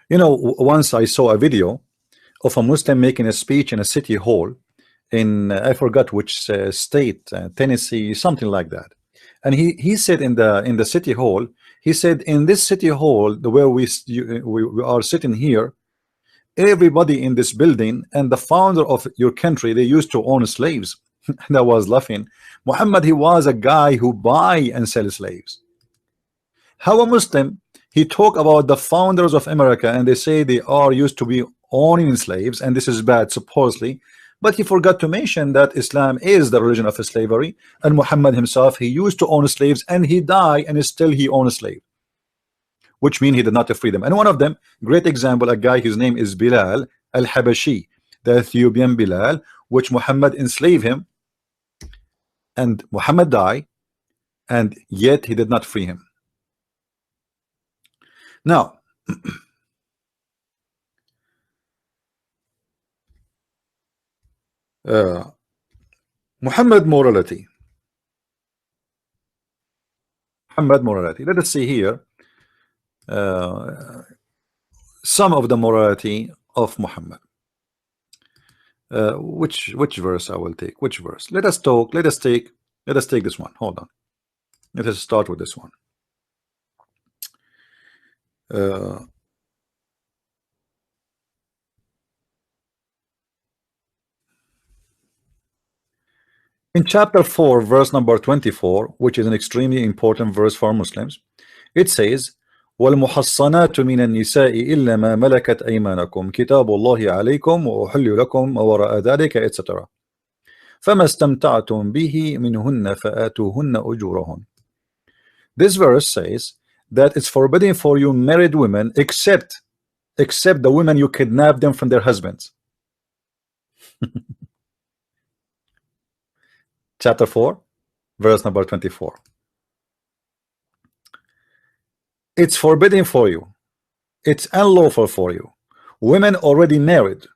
You know, once I saw a video of a Muslim making a speech in a city hall in I forgot which state, Tennessee, something like that. And he said in the city hall, he said, in this city hall, the where we are sitting here, everybody in this building and the founder of your country, they used to own slaves. And I was laughing. Muhammad, he was a guy who buy and sell slaves. How a Muslim, he talk about the founders of America and they say they are used to be owning slaves and this is bad supposedly, but he forgot to mention that Islam is the religion of slavery, and Muhammad himself, he used to own slaves and he died and still he owned a slave, which means he did not free them. And one of them, great example, a guy, his name is Bilal al-Habashi, the Ethiopian Bilal, which Muhammad enslaved him and Muhammad died, and yet he did not free him. Now, Muhammad morality. Muhammad morality. Let us see here some of the morality of Muhammad. Which verse I will take? Which verse? Let us take this one. Hold on. Let us start with this one. In chapter 4, verse number 24, which is an extremely important verse for Muslims, it says, والمحصنات من النساء إلا ما ملكت أيمانكم كتاب الله عليكم وأحل لكم وراء ذلك etc. فما استمتعتم به منهن فآتوهن أجورهن. This verse says that it's forbidden for you married women except the women you kidnap them from their husbands. Chapter 4, verse number 24. It's forbidden for you. It's unlawful for you. Women already married.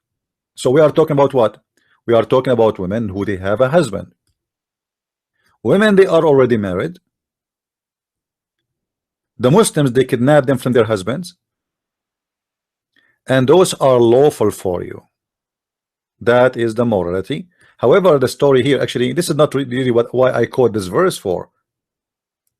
So we are talking about what? We are talking about women who they have a husband. Women, they are already married. The Muslims, they kidnap them from their husbands. And those are lawful for you. That is the morality. However, the story here, actually, this is not really why I quote this verse for.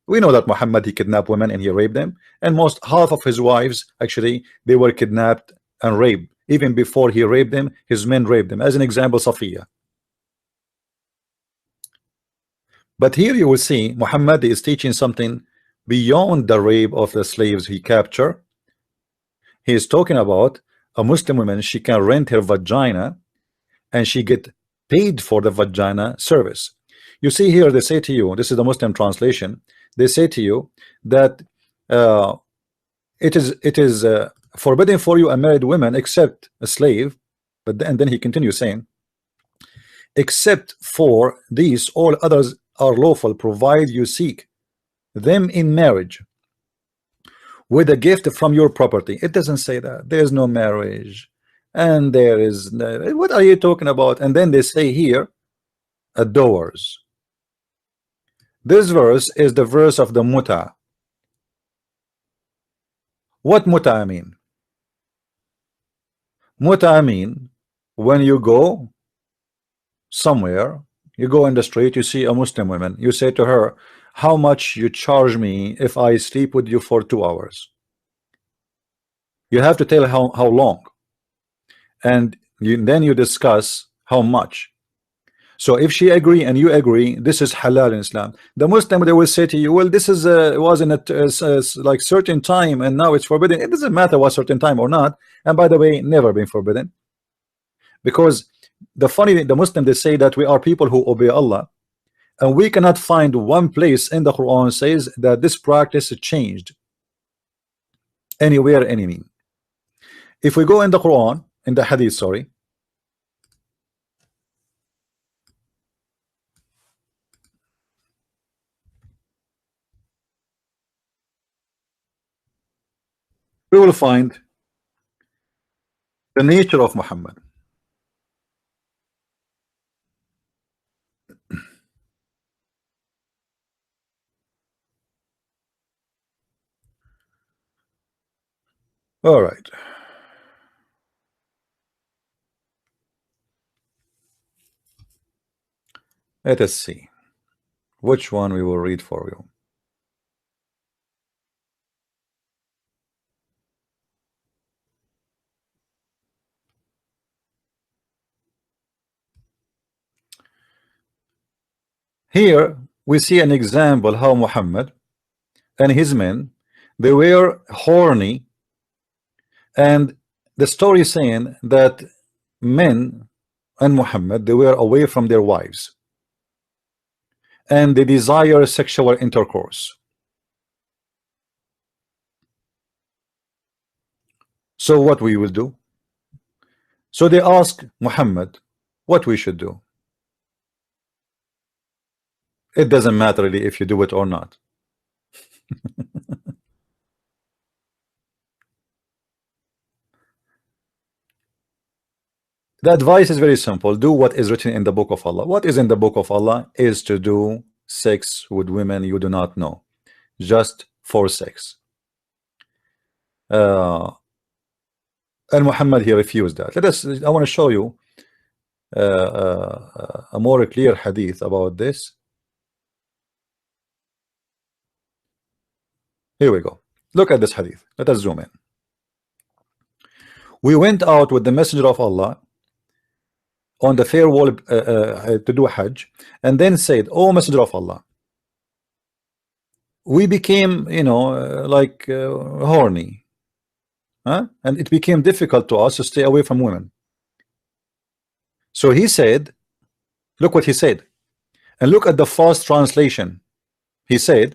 We know that Muhammad, he kidnapped women and he raped them, and half of his wives, actually, they were kidnapped and raped. Even before he raped them, his men raped them. As an example, Safiya. But here you will see Muhammad is teaching something beyond the rape of the slaves he captured. He is talking about a Muslim woman, she can rent her vagina and she get paid for the vagina service. You see here, they say to you, this is the Muslim translation, they say to you that it is forbidden for you a married woman except a slave, and then he continues saying, except for these all others are lawful provided you seek them in marriage with a gift from your property. It doesn't say that. There is no marriage and there is no, what are you talking about? And then they say here adores. This verse is the verse of the muta. What muta mean? Muta mean when you go somewhere, you go in the street, you see a Muslim woman, you say to her, how much you charge me if I sleep with you for 2 hours? You have to tell how long, and then you discuss how much. So if she agree and you agree, this is halal in Islam. The Muslim, they will say to you, well, this is was in a like certain time and now it's forbidden. It doesn't matter what certain time or not. And by the way, never been forbidden. Because the Muslim, they say that we are people who obey Allah, and we cannot find one place in the Quran says that this practice changed anywhere, any mean. If we go in the Quran, in the Hadith, sorry, we will find the nature of Muhammad. All right. Let us see which one we will read for you. Here we see an example how Muhammad and his men, they were horny, and the story is saying that men and Muhammad, they were away from their wives and they desire sexual intercourse. So what we will do? So they ask Muhammad what we should do. It doesn't matter really if you do it or not. The advice is very simple. Do what is written in the book of Allah. What is in the book of Allah is to do sex with women you do not know, just for sex. And Muhammad, he refused that. I want to show you a more clear hadith about this. Here we go. Look at this hadith. Let us zoom in. We went out with the messenger of Allah on the farewell to do Hajj, and then said, "Oh messenger of Allah, we became, you know, like horny, huh? And it became difficult to us to stay away from women." So he said, look what he said, and look at the fast translation. He said,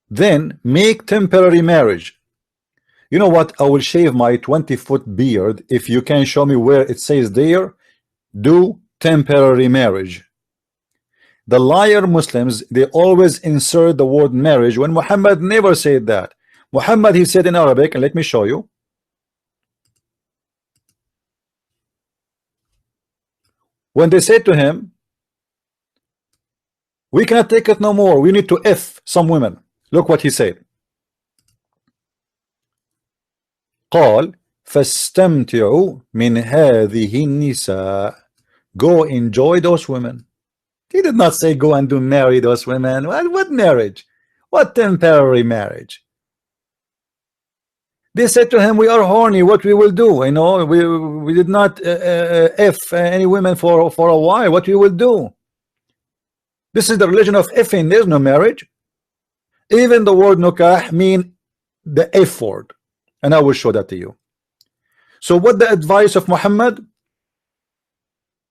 "Then make temporary marriage." You know what? I will shave my 20-foot beard if you can show me where it says there, do temporary marriage. The liar Muslims, they always insert the word marriage when Muhammad never said that. Muhammad, he said in Arabic, and let me show you. When they said to him, "We cannot take it no more, we need to F some women," look what he said. قال فاستمتعوا من هذه النساء. Go enjoy those women. He did not say go and do marry those women. What marriage? What temporary marriage? They said to him, "We are horny, what we will do? You know, we did not F any women for a while. What we will do?" This is the religion of effing. There's no marriage. Even the word nukah mean the F word. And I will show that to you. So what the advice of Muhammad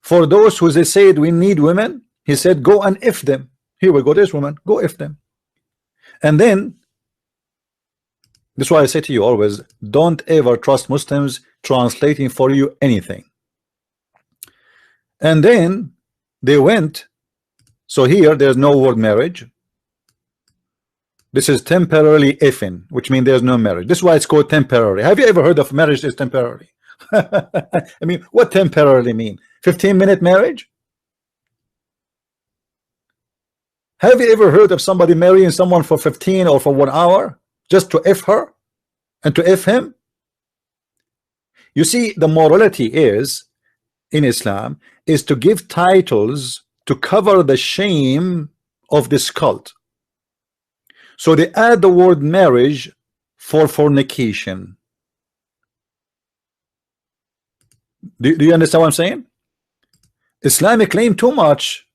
for those who they said we need women? He said, go and F them. Here we go, this woman, go F them. And then this is why I say to you always, don't ever trust Muslims translating for you anything. And then they went. So here there's no word marriage. This is temporarily effing, which means there's no marriage. This is why it's called temporary. Have you ever heard of marriage is temporary? I mean, what temporarily mean? 15-minute marriage? Have you ever heard of somebody marrying someone for 15 or for 1 hour just to F her and to F him? You see, the morality is in Islam is to give titles to cover the shame of this cult. So they add the word marriage for fornication. Do you understand what I'm saying? Islamic claim too much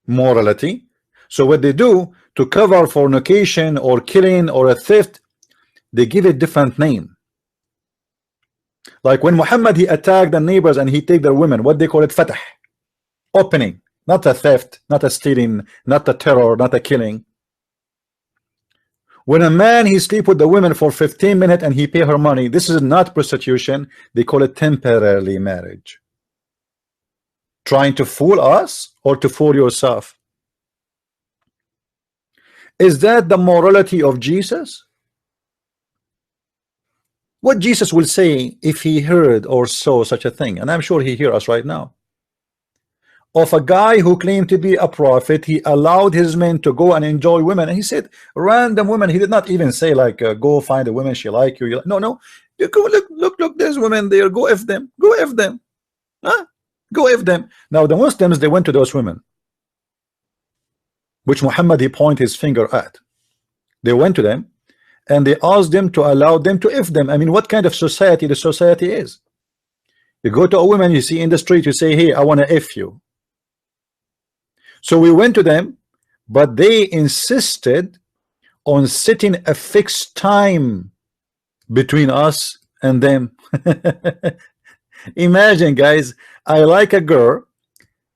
morality. So what they do to cover fornication or killing or a theft, they give it different name. Like when Muhammad, he attacked the neighbors and he take their women, what they call it, fatah, opening, not a theft, not a stealing, not a terror, not a killing. When a man he sleep with the women for 15 minutes and he pay her money, this is not prostitution. They call it temporary marriage. Trying to fool us or to fool yourself. Is that the morality of Jesus? What Jesus will say if he heard or saw such a thing, and I'm sure he hear us right now, of a guy who claimed to be a prophet, he allowed his men to go and enjoy women, and he said random women. He did not even say like go find a woman she like you. No, you go look, there's women there, go F them, huh? Go if them. Now the Muslims, they went to those women, which Muhammad he pointed his finger at. They went to them and they asked them to allow them to if them. I mean, what kind of society the society is? You go to a woman you see in the street, you say, hey, I want to if you. So we went to them, but they insisted on setting a fixed time between us and them. Imagine, guys, I like a girl,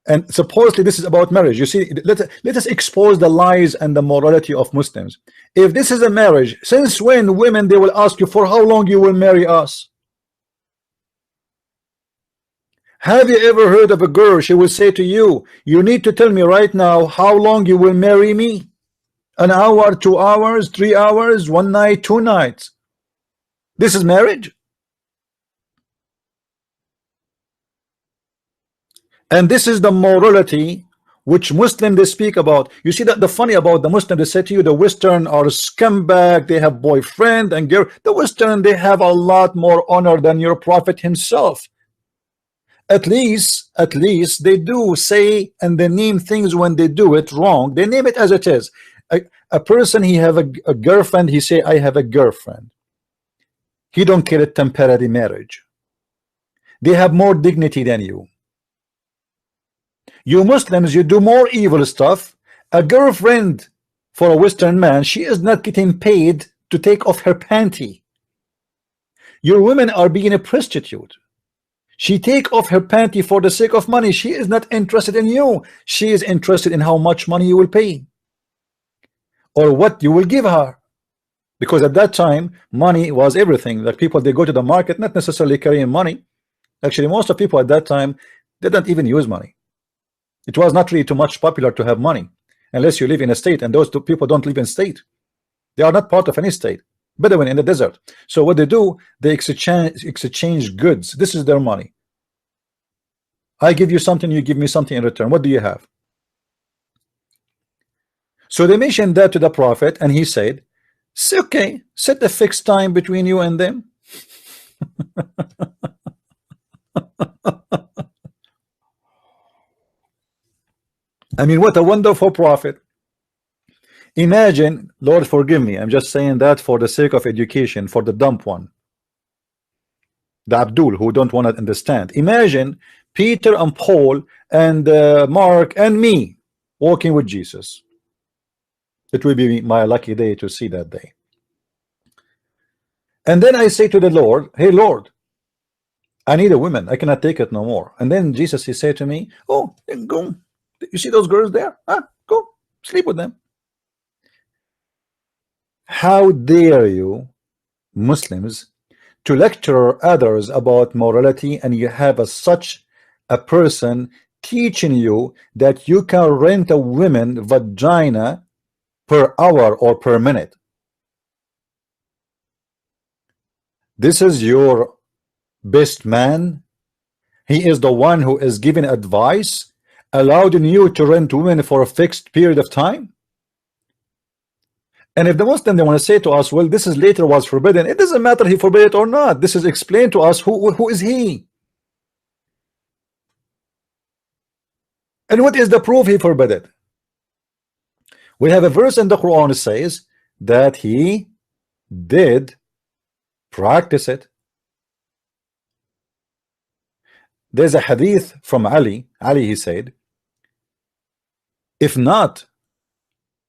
and supposedly this is about marriage. You see, let us expose the lies and the morality of Muslims. If this is a marriage, since when women they will ask you for how long you will marry us? Have you ever heard of a girl, she will say to you, you need to tell me right now how long you will marry me? An hour, 2 hours, 3 hours, 1 night, 2 nights. This is marriage. And this is the morality which Muslim they speak about. You see that the funny about the Muslim, they say to you the Western are scumbag, they have boyfriend and girl. The Western, they have a lot more honor than your prophet himself. At least they do say, and they name things when they do it wrong. They name it as it is. A person, he have a girlfriend, he say, I have a girlfriend. He don't care a temporary marriage. They have more dignity than you. You Muslims, you do more evil stuff. A girlfriend for a Western man, she is not getting paid to take off her panty. Your women are being a prostitute. She take off her panty for the sake of money. She is not interested in you. She is interested in how much money you will pay or what you will give her, because at that time money was everything. Like people, they go to the market not necessarily carrying money. Actually, most of people at that time, they don't even use money. It was not really too much popular to have money unless you live in a state, and those two people don't live in state. They are not part of any state. Bedouin in the desert. So what they do, they exchange goods. This is their money. I give you something, you give me something in return. What do you have? So they mentioned that to the prophet, and he said, okay, set a fixed time between you and them. I mean, what a wonderful prophet. Imagine, Lord forgive me, I'm just saying that for the sake of education, for the dumb one, the Abdul who don't want to understand. Imagine Peter and Paul and Mark and me walking with Jesus. It will be my lucky day to see that day. And then I say to the Lord, hey Lord, I need a woman, I cannot take it no more. And then Jesus, he said to me, oh, go, you see those girls there, go sleep with them. How dare you Muslims to lecture others about morality, and you have such a person teaching you that you can rent a woman vagina per hour or per minute. This is your best man. He is the one who is giving advice, allowing you to rent women for a fixed period of time. And if the Muslim, they want to say to us, well, this is later was forbidden, it doesn't matter he forbid it or not. This is explained to us who is he, and what is the proof he forbid it. We have a verse in the Quran that says that he did practice it. There's a hadith from Ali. Ali, he said, if not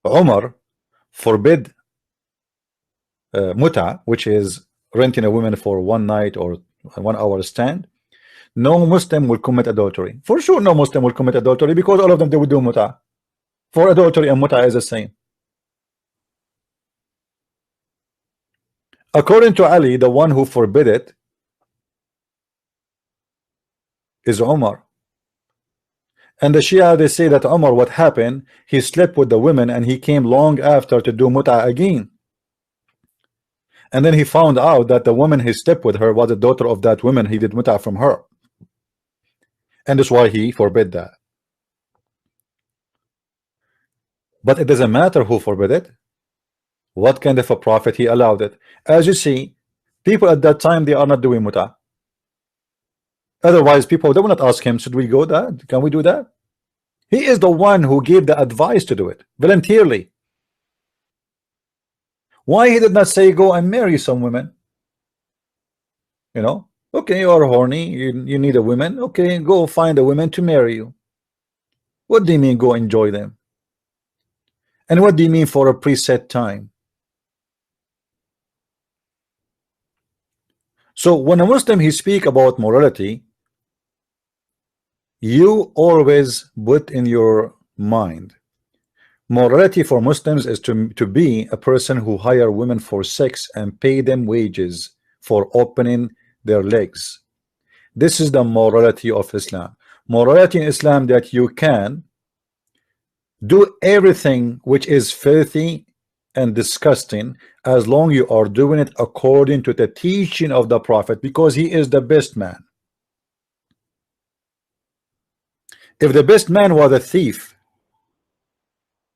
Umar forbid muta, which is renting a woman for 1 night or 1 hour stand, no Muslim will commit adultery. For sure no Muslim will commit adultery, because all of them, they would do muta. For adultery and muta is the same. According to Ali, the one who forbid it is Umar. And the Shia, they say that Umar, what happened, he slept with the women and he came long after to do muta again. And then he found out that the woman he slept with her was the daughter of that woman he did muta from her. And that's why he forbid that. But it doesn't matter who forbid it, what kind of a prophet he allowed it. As you see, people at that time, they are not doing muta. Otherwise, people, they will not ask him, should we go that? Can we do that? He is the one who gave the advice to do it voluntarily. Why he did not say go and marry some women? You know, okay, you are horny, you need a woman, okay, go find a woman to marry you. What do you mean go enjoy them? And what do you mean for a preset time? So when a Muslim he speak about morality, you always put in your mind, morality for Muslims is to be a person who hire women for sex and pay them wages for opening their legs. This is the morality of Islam. Morality in Islam that you can do everything which is filthy and disgusting as long you are doing it according to the teaching of the Prophet, because he is the best man. If the best man was a thief,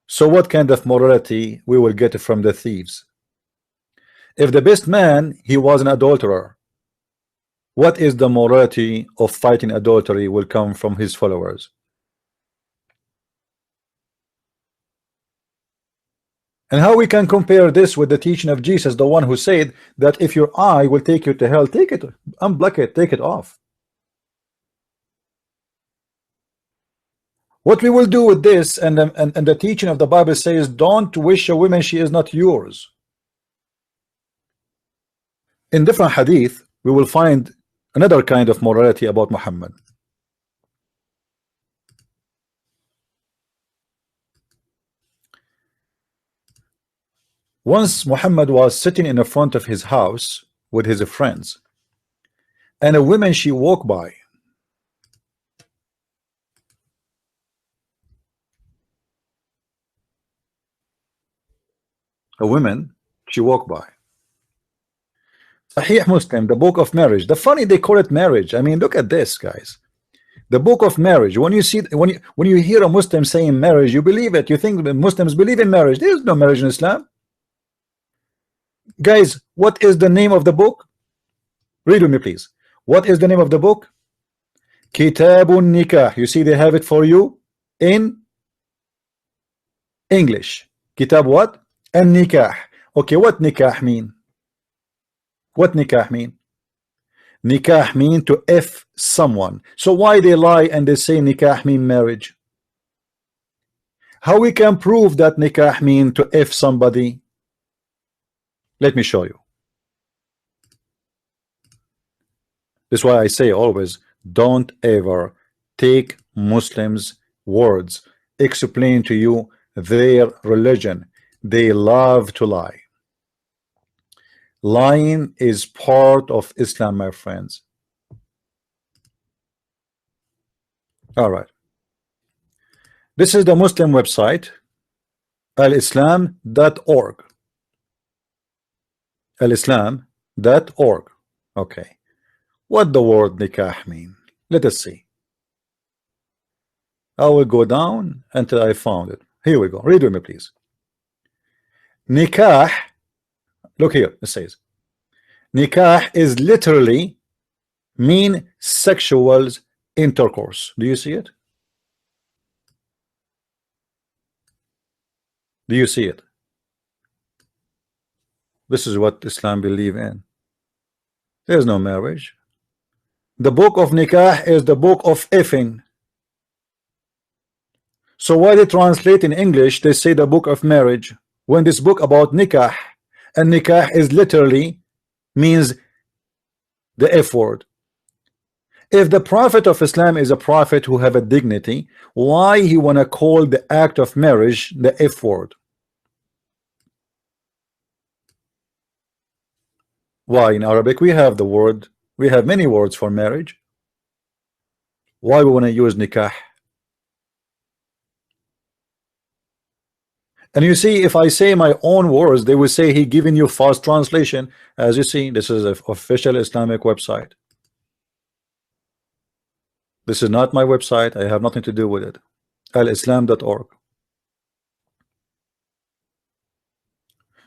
so what kind of morality we will get from the thieves? If the best man he was an adulterer, what is the morality of fighting adultery will come from his followers? And how we can compare this with the teaching of Jesus, the one who said that if your eye will take you to hell, take it, unblock it, take it off. What we will do with this, and the teaching of the Bible says, don't wish a woman she is not yours. In different hadith, we will find another kind of morality about Muhammad. Once Muhammad was sitting in the front of his house with his friends, and a woman she walked by. A woman she walked by. Sahih Muslim, the book of marriage. The funny they call it marriage. I mean, look at this, guys. The book of marriage. When you see, when you hear a Muslim saying marriage, you believe it. You think Muslims believe in marriage. There is no marriage in Islam. Guys, what is the name of the book? Read with me, please. What is the name of the book? Kitabun Nikah. You see, they have it for you in English. Kitab what? And Nikah. Okay, what Nikah mean? What Nikah mean? Nikah mean to F someone. So why they lie and they say Nikah mean marriage? How we can prove that Nikah mean to F somebody? Let me show you. That's why I say always, don't ever take Muslims' words, explain to you their religion. They love to lie. Lying is part of Islam, my friends. All right. This is the Muslim website, alislam.org. alislam.org. Okay. What the word nikah mean? Let us see. I will go down until I found it. Here we go. Read with me, please. Nikah, look here, it says nikah is literally mean sexual intercourse. Do you see it? Do you see it? This is what Islam believe in. There's no marriage. The book of nikah is the book of effing. So why they translate in English, they say the book of marriage, when this book about nikah, and nikah is literally means the F word. If the Prophet of Islam is a prophet who have a dignity, why he wanna call the act of marriage the F word? Why in Arabic we have the word, we have many words for marriage. Why we want to use nikah? And you see, if I say my own words, they will say he giving you false translation. As you see, this is an official Islamic website. This is not my website. I have nothing to do with it. alislam.org.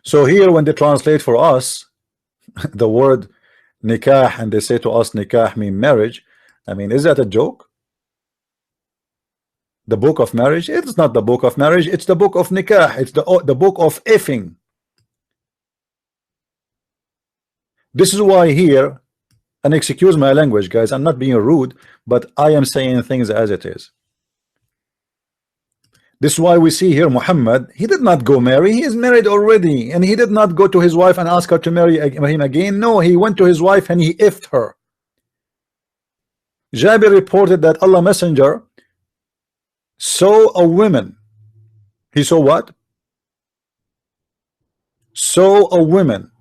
So here when they translate for us the word nikah and they say to us nikah mean marriage, I mean, is that a joke? The book of marriage? It's not the book of marriage, it's the book of nikah. It's the book of effing. This is why here, and excuse my language, guys, I'm not being rude, but I am saying things as it is. This is why we see here Muhammad, he did not go marry, he is married already, and he did not go to his wife and ask her to marry him again. No, he went to his wife and he effed her. Jabir reported that Allah Messenger saw a woman. He saw what? Saw a woman.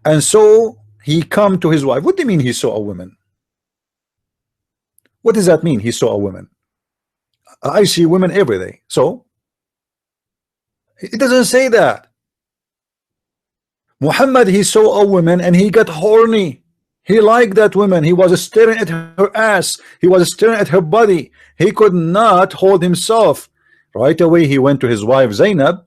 And so he come to his wife. What do you mean he saw a woman? What does that mean, he saw a woman? I see women every day. So it doesn't say that. Muhammad, he saw a woman and he got horny. He liked that woman. He was staring at her ass. He was staring at her body. He could not hold himself. Right away he went to his wife Zainab,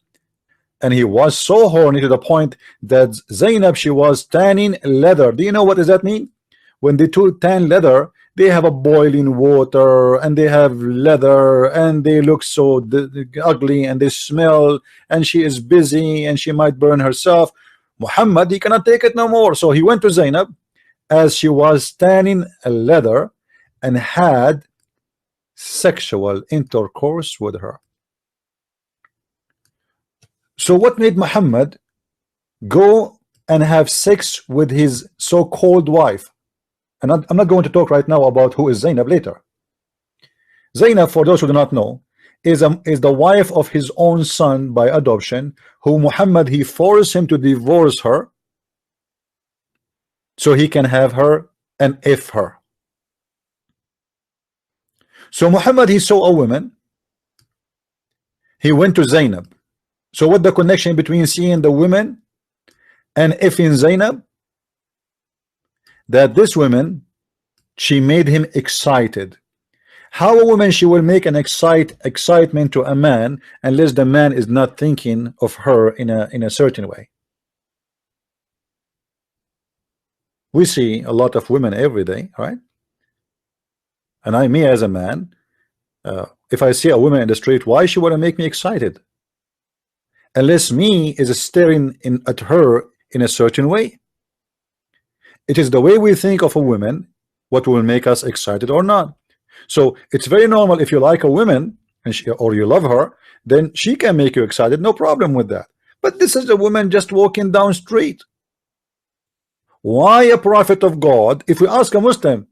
and he was so horny to the point that Zainab, she was tanning leather. Do you know what does that mean? When they tan leather, they have a boiling water and they have leather and they look so ugly and they smell, and she is busy and she might burn herself. Muhammad, he cannot take it no more. So he went to Zainab as she was tanning leather and had sexual intercourse with her. So what made Muhammad go and have sex with his so-called wife? And I'm not going to talk right now about who is Zainab later. Zainab, for those who do not know, is the wife of his own son by adoption, who Muhammad, he forced him to divorce her so he can have her and if her. So Muhammad, he saw a woman, he went to Zainab. So what the connection between seeing the women and effing Zainab? That this woman, she made him excited. How a woman, she will make an excitement to a man unless the man is not thinking of her in a certain way. We see a lot of women every day, right? And me as a man, if I see a woman in the street, why she want to make me excited? Unless me is staring at her in a certain way. It is the way we think of a woman what will make us excited or not. So it's very normal if you like a woman and or you love her, then she can make you excited, no problem with that. But this is a woman just walking down street. Why a prophet of God? If we ask a Muslim,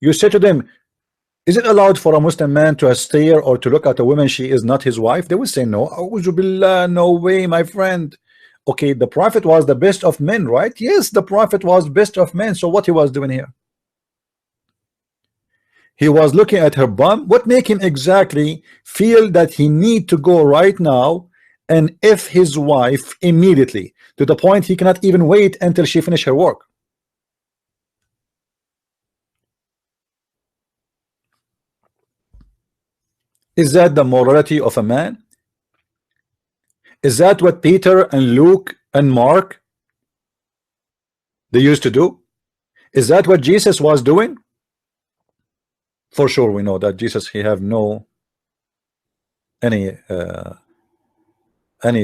you say to them, is it allowed for a Muslim man to stare or to look at a woman she is not his wife? They will say no. A'udhu billah, no way, my friend. Okay, the prophet was the best of men, right? Yes, the prophet was best of men. So what he was doing here? He was looking at her bum. What make him exactly feel that he need to go right now and if his wife immediately, to the point he cannot even wait until she finish her work? Is that the morality of a man? Is that what Peter and Luke and Mark they used to do? Is that what Jesus was doing? For sure we know that Jesus, he have no any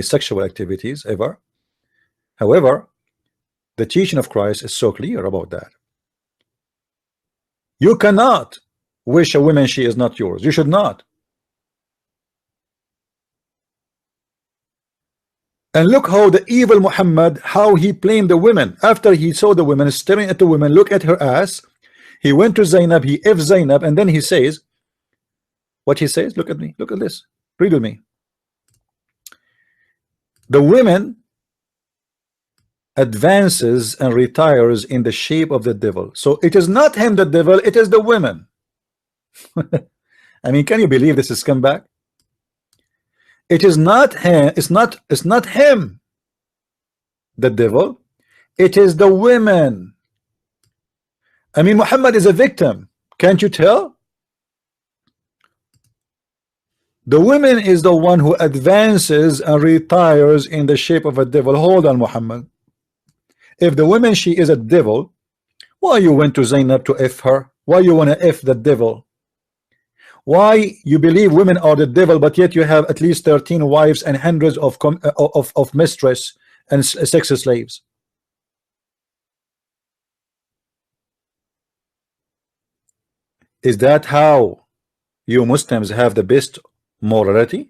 sexual activities ever. However, the teaching of Christ is so clear about that. You cannot wish a woman she is not yours. You should not. And look how the evil Muhammad, how he blamed the women. After he saw the women staring at the women, look at her ass, he went to Zainab, he F Zainab, and then he says, what he says, look at me, look at this, read with me. The women advances and retires in the shape of the devil. So it is not him the devil, it is the women. I mean, can you believe this is scumbag? It is not him, it's not him the devil, it is the women. I mean, Muhammad is a victim, can't you tell? The woman is the one who advances and retires in the shape of a devil. Hold on, Muhammad. If the woman she is a devil, why you went to Zainab to F her? Why you want to F the devil? Why you believe women are the devil, but yet you have at least 13 wives and hundreds of mistress and sex slaves? Is that how you Muslims have the best morality?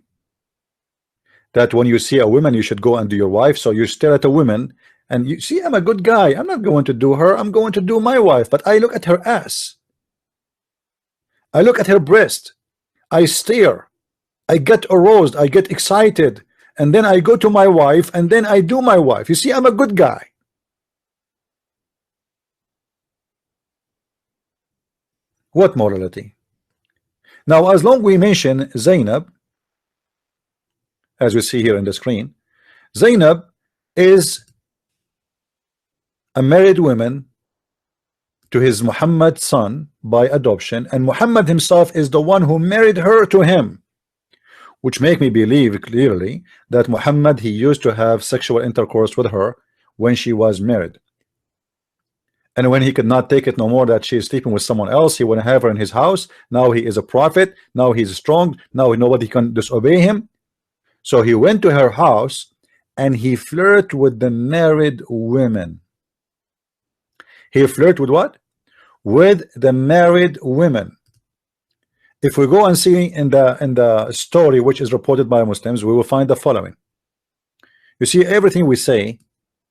That when you see a woman, you should go and do your wife. So you stare at a woman and you see, I'm a good guy, I'm not going to do her, I'm going to do my wife. But I look at her ass, I look at her breast, I stare, I get aroused, I get excited, and then I go to my wife and then I do my wife. You see, I'm a good guy. What morality? Now, as long we mention Zainab, as we see here in the screen, Zainab is a married woman to his Muhammad son by adoption, and Muhammad himself is the one who married her to him, which make me believe clearly that Muhammad, he used to have sexual intercourse with her when she was married, and when he could not take it no more that she is sleeping with someone else, he would have her in his house. Now he is a prophet, now he's strong, now nobody can disobey him. So he went to her house and he flirted with the married women. He flirted with what? With the married women. If we go and see in the story which is reported by Muslims, we will find the following. You see, everything we say,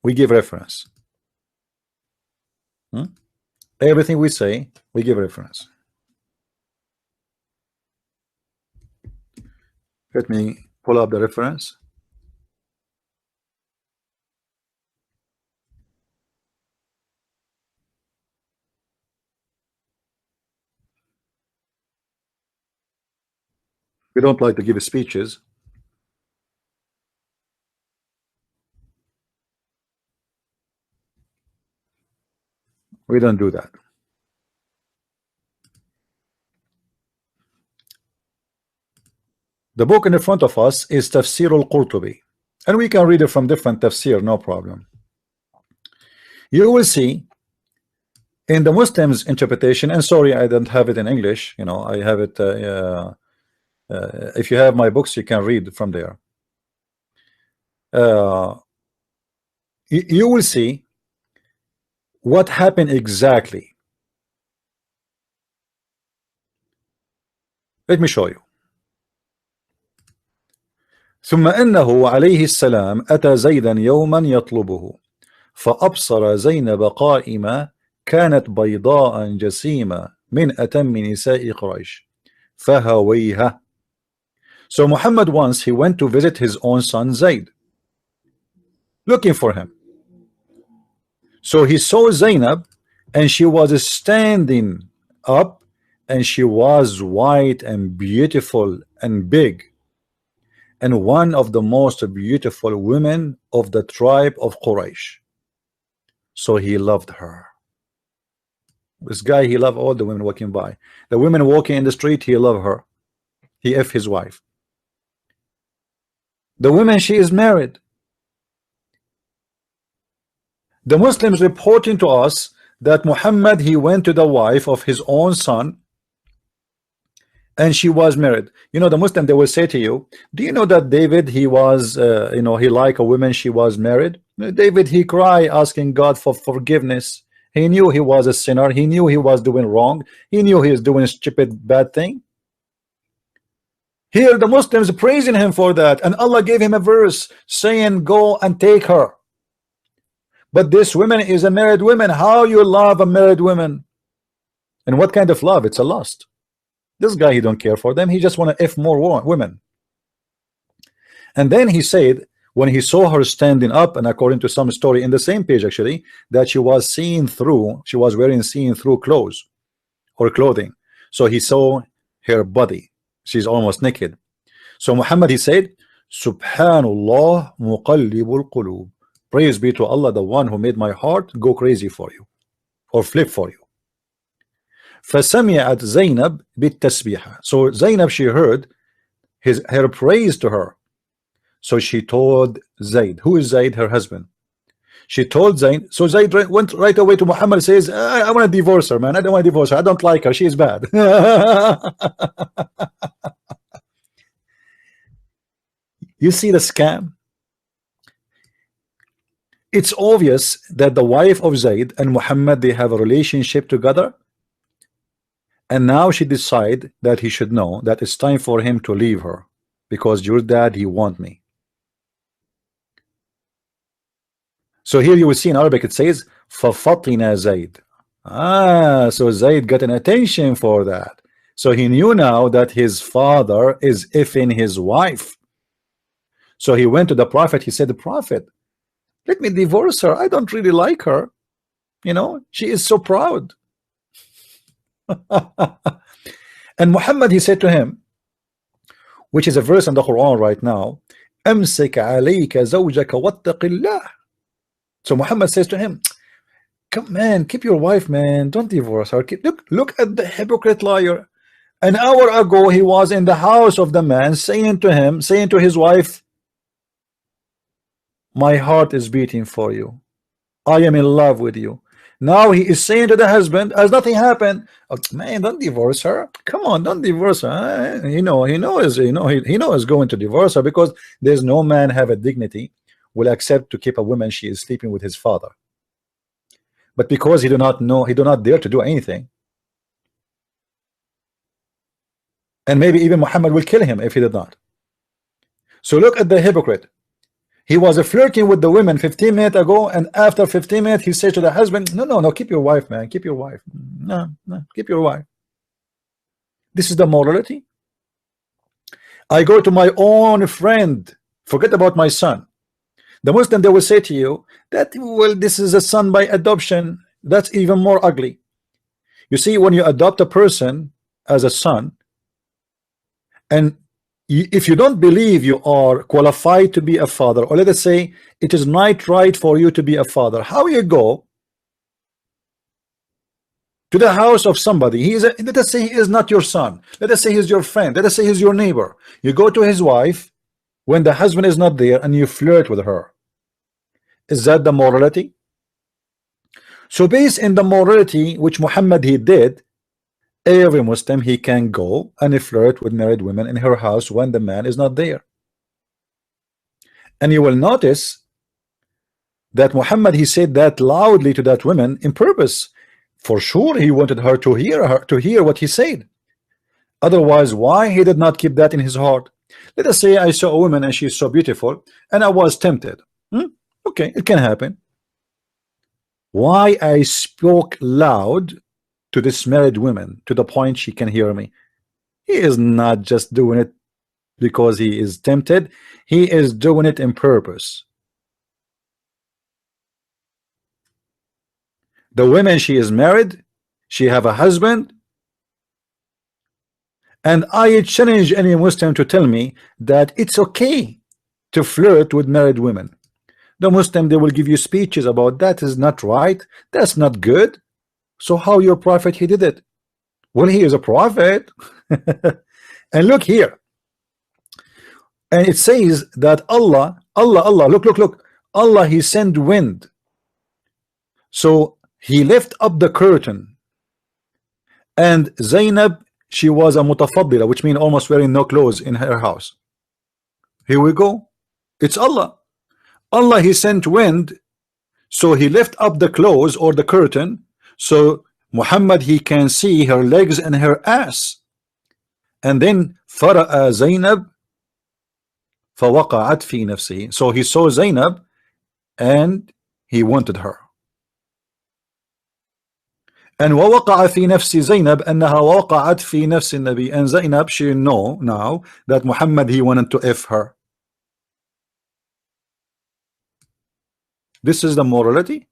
we give reference. Everything we say, we give reference. Let me pull up the reference. We don't like to give speeches. We don't do that. The book in the front of us is Tafsir al-Qurtubi, and we can read it from different tafsir, no problem. You will see in the Muslims interpretation, and sorry I don't have it in English, you know, I have it if you have my books you can read from there. You will see what happened exactly. Let me show you. ثم إنه عليه السلام أتى زيدا يوما يطلبه فأبصر زينب قائمة كانت بيضاء جسيمة من أتم نساء قريش فهويها. So Muhammad once he went to visit his own son Zayd, looking for him. So he saw Zainab and she was standing up and she was white and beautiful and big, and one of the most beautiful women of the tribe of Quraysh. So he loved her. This guy, he loved all the women walking by. The women walking in the street, he loved her. He F his wife. The woman, she is married. The Muslims reporting to us that Muhammad, he went to the wife of his own son and she was married. You know, the Muslim, they will say to you, do you know that David, he was you know, he like a woman, she was married. David, he cried asking God for forgiveness. He knew he was a sinner, he knew he was doing wrong, he knew he was doing a stupid bad thing. Here the Muslims praising him for that, and Allah gave him a verse saying go and take her. But this woman is a married woman. How you love a married woman? And what kind of love? It's a lust. This guy, he don't care for them, he just want to F more women. And then he said when he saw her standing up, and according to some story in the same page actually, that she was seen through, she was wearing see-through clothes or clothing, so he saw her body, she's almost naked. So Muhammad, he said, Subhanallah muqallibul qulub, praise be to Allah, the one who made my heart go crazy for you or flip for you. فسمعت زينب بالتسبيح. So Zainab, she heard her praise to her. So she told Zayd, who is Zayd? Her husband. She told Zayn. So Zayd went right away to Muhammad, says, I want to divorce her, man. I don't want to divorce her. I don't like her. She is bad. You see the scam? It's obvious that the wife of Zayd and Muhammad, they have a relationship together, and now she decide that he should know that it's time for him to leave her because your dad, he want me. So here you will see in Arabic it says فَفَطِنَ Zayd. So Zayd got an attention for that. So he knew now that his father is effing his wife. So he went to the Prophet. He said, the Prophet, let me divorce her. I don't really like her. You know, she is so proud. And Muhammad, he said to him, which is a verse in the Quran right now, أَمْسِكَ عَلَيْكَ زَوْجَكَ وَاتَّقِ اللَّهِ. So Muhammad says to him, come, man, keep your wife, man. Don't divorce her. Look at the hypocrite liar. An hour ago, he was in the house of the man saying to his wife, my heart is beating for you. I am in love with you. Now he is saying to the husband, as nothing happened, oh, man, don't divorce her. Come on, don't divorce her. He knows going to divorce her because there's no man have a dignity will accept to keep a woman she is sleeping with his father. But because he do not know, he do not dare to do anything. And maybe even Muhammad will kill him if he did not. So look at the hypocrite. He was flirting with the women 15 minutes ago, and after 15 minutes he said to the husband, no, keep your wife, man, keep your wife. No, keep your wife. This is the morality. I go to my own friend, forget about my son. The Muslim, they will say to you that, well, this is a son by adoption. That's even more ugly. You see, when you adopt a person as a son, and if you don't believe you are qualified to be a father, or let us say it is not right for you to be a father, how you go to the house of somebody? Let us say he is not your son. Let us say he's your friend. Let us say he's your neighbor. You go to his wife when the husband is not there and you flirt with her. Is that the morality? So based in the morality which Muhammad he did, every Muslim, he can go and flirt with married women in her house when the man is not there. And you will notice that Muhammad, he said that loudly to that woman in purpose. For sure he wanted her to hear what he said. Otherwise, why he did not keep that in his heart? Let us say I saw a woman and she is so beautiful and I was tempted. Okay, it can happen. Why I spoke loud to this married woman to the point she can hear me? He is not just doing it because he is tempted. He is doing it in purpose. The woman, she is married, she have a husband, and I challenge any Muslim to tell me that it's okay to flirt with married women. The Muslim, they will give you speeches about that is not right, that's not good. So how your prophet he did it? Well, he is a prophet. And look here, and it says that Allah, look, Allah, he sent wind. So he left up the curtain, and Zainab, she was a mutafaddila, which means almost wearing no clothes in her house. Here we go. It's Allah. Allah, he sent wind, so he left up the clothes or the curtain, so Muhammad, he can see her legs and her ass. And then fara'a Zainab fawaqa'at fi nafsi. So he saw Zainab and he wanted her. And ووقع في نفس زينب أنها وقعت في نفس النبي. And Zainab, she know now that Muhammad, he wanted to F her. This is the morality.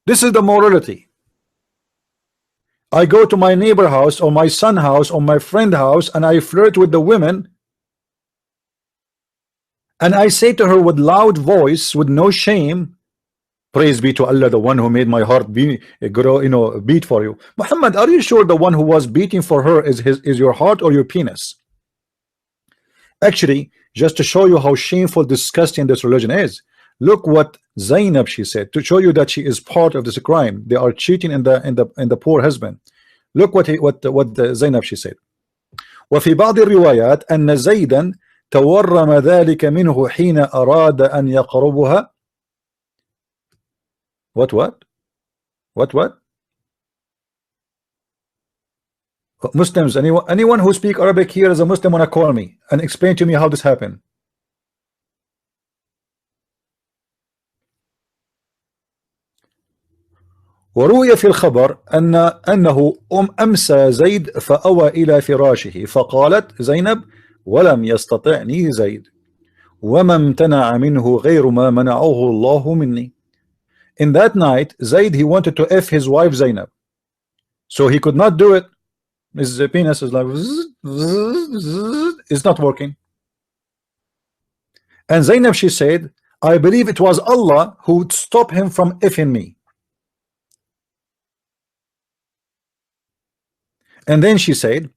This is the morality. I go to my neighbor house or my son house or my friend house and I flirt with the women, and I say to her with loud voice, with no shame, praise be to Allah, the one who made my heart beat for you. Muhammad, are you sure the one who was beating for her is your heart or your penis? Actually, just to show you how shameful, disgusting this religion is, look what Zainab, she said, to show you that she is part of this crime. They are cheating in the poor husband. Look what Zainab, she said. وفي بعض الروايات أن زيدا تورم ذلك منه حين أراد أن يقربها. What? Muslims, anyone who speak Arabic here as a Muslim, wanna call me and explain to me how this happened. وروي في الخبر أنه أمسى زيد فأوى إلى فراشه فقالت زينب ولم يستطعني زيد وما امتنع منه غير ما منعه الله مني. In that night, Zaid, he wanted to F his wife Zainab, so he could not do it. His penis is like it's not working. And Zainab, she said, I believe it was Allah who would stop him from effing me. And then she said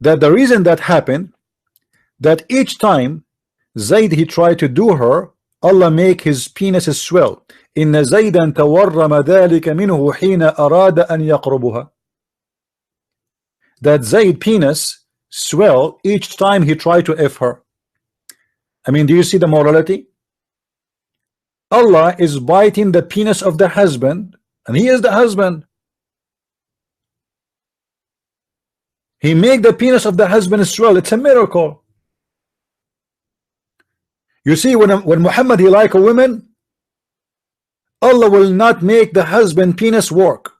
that the reason that happened, that each time Zaid he tried to do her, Allah make his penis swell. إن زيدا تورم ذلك منه حين أراد أن يقربها. That Zaid penis swell each time he tried to F her. I mean, do you see the morality? Allah is biting the penis of the husband, and he is the husband. He make the penis of the husband swell. It's a miracle. You see, when Muhammad he like a woman, Allah will not make the husband penis work.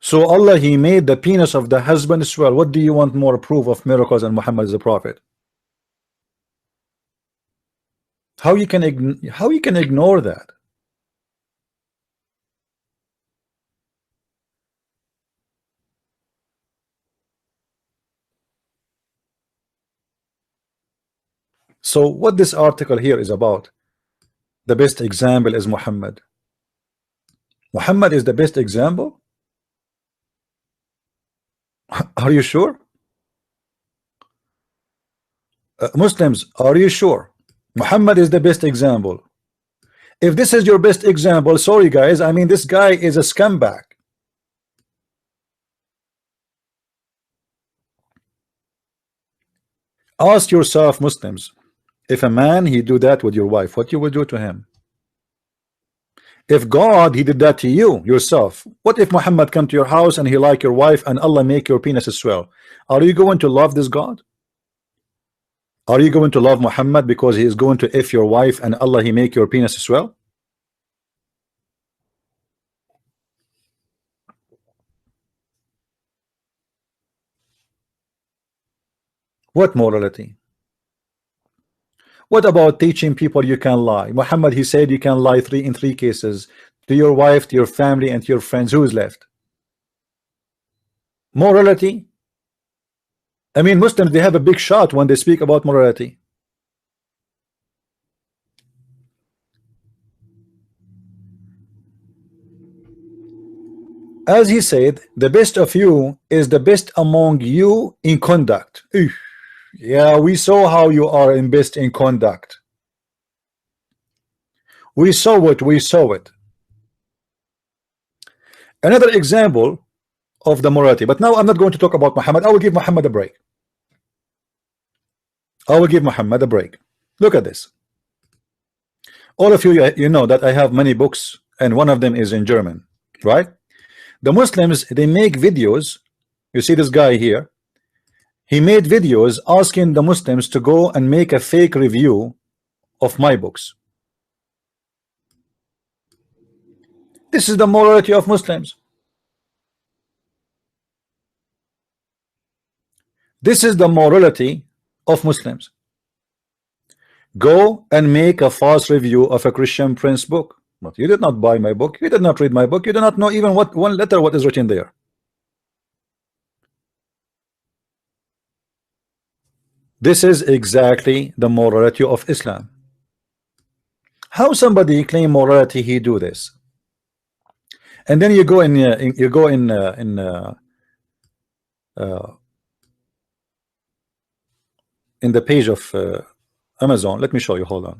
So Allah he made the penis of the husband swell. What do you want more proof of miracles and Muhammad is a prophet? How you can ignore that? So what this article here is about, the best example is Muhammad. Muhammad is the best example? Are you sure? Muslims, are you sure Muhammad is the best example? If this is your best example, sorry guys, I mean this guy is a scumbag. Ask yourself, Muslims, if a man he do that with your wife, what you will do to him? If God he did that to you yourself, what if Muhammad come to your house and he like your wife and Allah make your penis swell? Are you going to love this God? Are you going to love Muhammad because he is going to F your wife and Allah he make your penis swell? What morality? What about teaching people you can lie? Muhammad he said you can lie in three cases: to your wife, to your family, and to your friends. Who is left? Morality? I mean, Muslims they have a big shot when they speak about morality. As he said, the best of you is the best among you in conduct. Yeah, we saw how you are in best in conduct. We saw it. Another example of the morality, but now I'm not going to talk about Muhammad. I will give Muhammad a break. Look at this. All of you, you know that I have many books, and one of them is in German, right? The Muslims, they make videos. You see this guy here, he made videos asking the Muslims to go and make a fake review of my books. This is the morality of Muslims. This is the morality of Muslims. Go and make a false review of a Christian Prince book. But you did not buy my book, you did not read my book, you do not know even what one letter what is written there. This is exactly the morality of Islam. How somebody claim morality he do this, and then you go in in the page of Amazon. Let me show you. Hold on.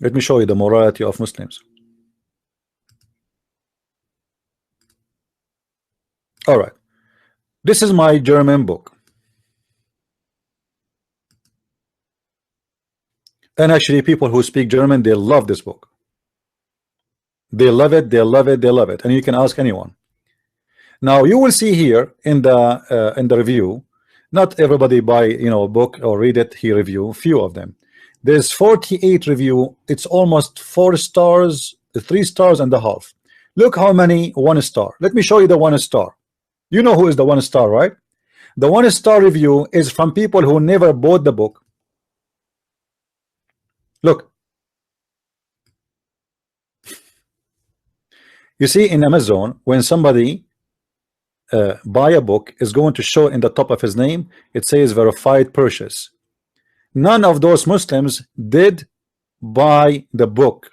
Let me show you the morality of Muslims. All right. This is my German book. And actually, people who speak German, they love this book. They love it, they love it, they love it. And you can ask anyone. Now you will see here in the review, not everybody buy a book or read it. He review few of them. There's 48 review. It's almost 4 stars, 3 stars and a half. Look how many 1 star. Let me show you the 1 star. You know who is the 1 star, right? The 1 star review is from people who never bought the book. Look. You see in Amazon, when somebody buy a book, is going to show in the top of his name, it says verified purchase. None of those Muslims did buy the book.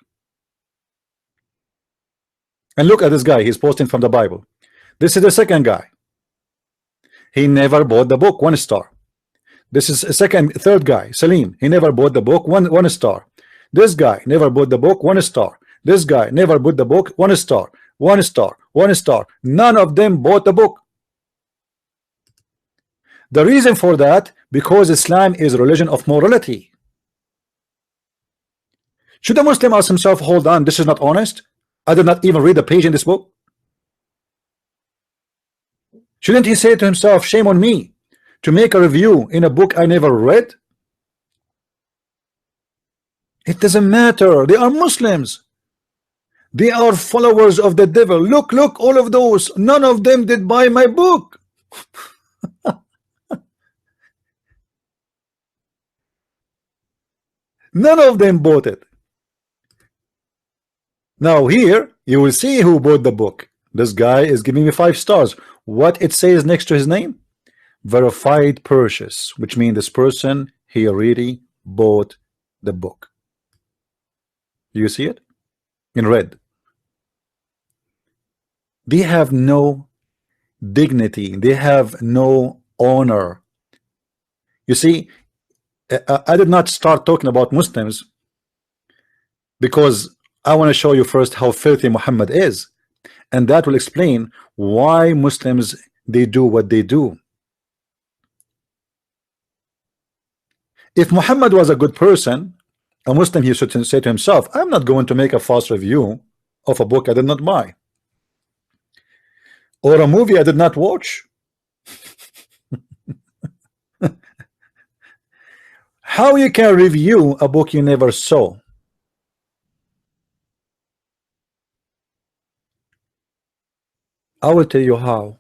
And look at this guy, he's posting from the Bible. This is the second guy. He never bought the book, 1 star. This is a third guy, Salim. He never bought the book, one star. This guy never bought the book, 1 star. This guy never bought the book, 1 star. 1 star, 1 star. None of them bought the book. The reason for that, because Islam is a religion of morality. Should a Muslim ask himself, hold on, this is not honest? I did not even read a page in this book. Shouldn't he say to himself, shame on me to make a review in a book I never read? It doesn't matter. They are Muslims. They are followers of the devil. Look, all of those. None of them did buy my book. None of them bought it. Now here you will see who bought the book. This guy is giving me 5 stars. What it says next to his name? Verified purchase, which means this person, he already bought the book. You see it in red. They have no dignity. They have no honor. You see, I did not start talking about Muslims because I want to show you first how filthy Muhammad is, and that will explain why Muslims, they do what they do. If Muhammad was a good person, a Muslim, he should say to himself, I'm not going to make a false review of a book I did not buy, or a movie I did not watch. How you can review a book you never saw? I will tell you how.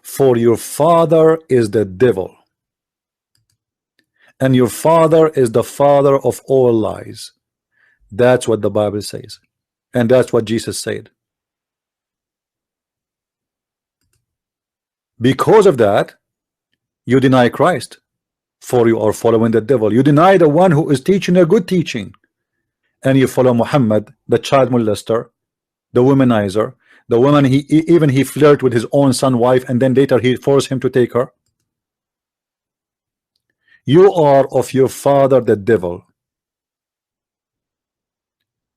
For your father is the devil, and your father is the father of all lies. That's what the Bible says, and that's what Jesus said. Because of that, you deny Christ, for you are following the devil. You deny the one who is teaching a good teaching, and you follow Muhammad, the child molester, the womanizer, the woman he flirted with his own son wife, and then later he forced him to take her. You are of your father the devil,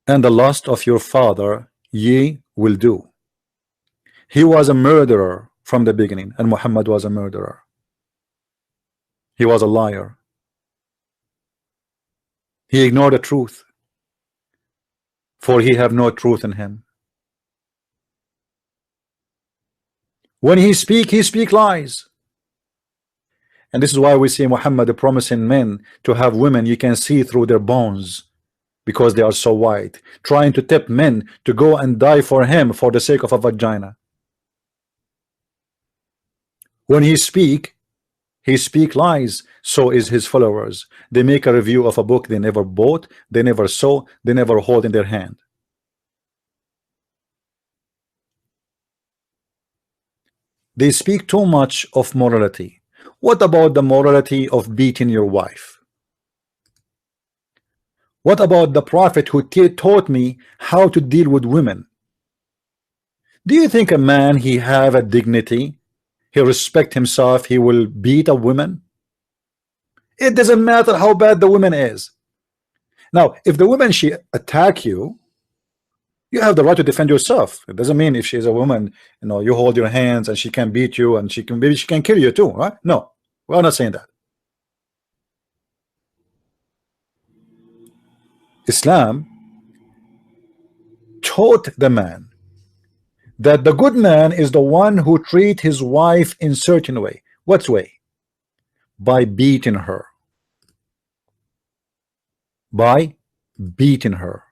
and the lust of your father ye will do. He was a murderer from the beginning, and Muhammad was a murderer. He was a liar. He ignored the truth, for he have no truth in him. When he speak lies. And this is why we see Muhammad promising men to have women you can see through their bones because they are so white, trying to tempt men to go and die for him for the sake of a vagina. When he speak lies. So is his followers. They make a review of a book they never bought, they never saw, they never hold in their hand. They speak too much of morality. What about the morality of beating your wife? What about the prophet who taught me how to deal with women? Do you think a man he have a dignity he respect himself, he will beat a woman. It doesn't matter how bad the woman is. Now, if the woman she attack you, you have the right to defend yourself. It doesn't mean if she's a woman, you know, you hold your hands and she can beat you and she can, maybe she can kill you too, right? No, we're not saying that. Islam taught the man that the good man is the one who treat his wife in certain way. What way? By beating her. By beating her.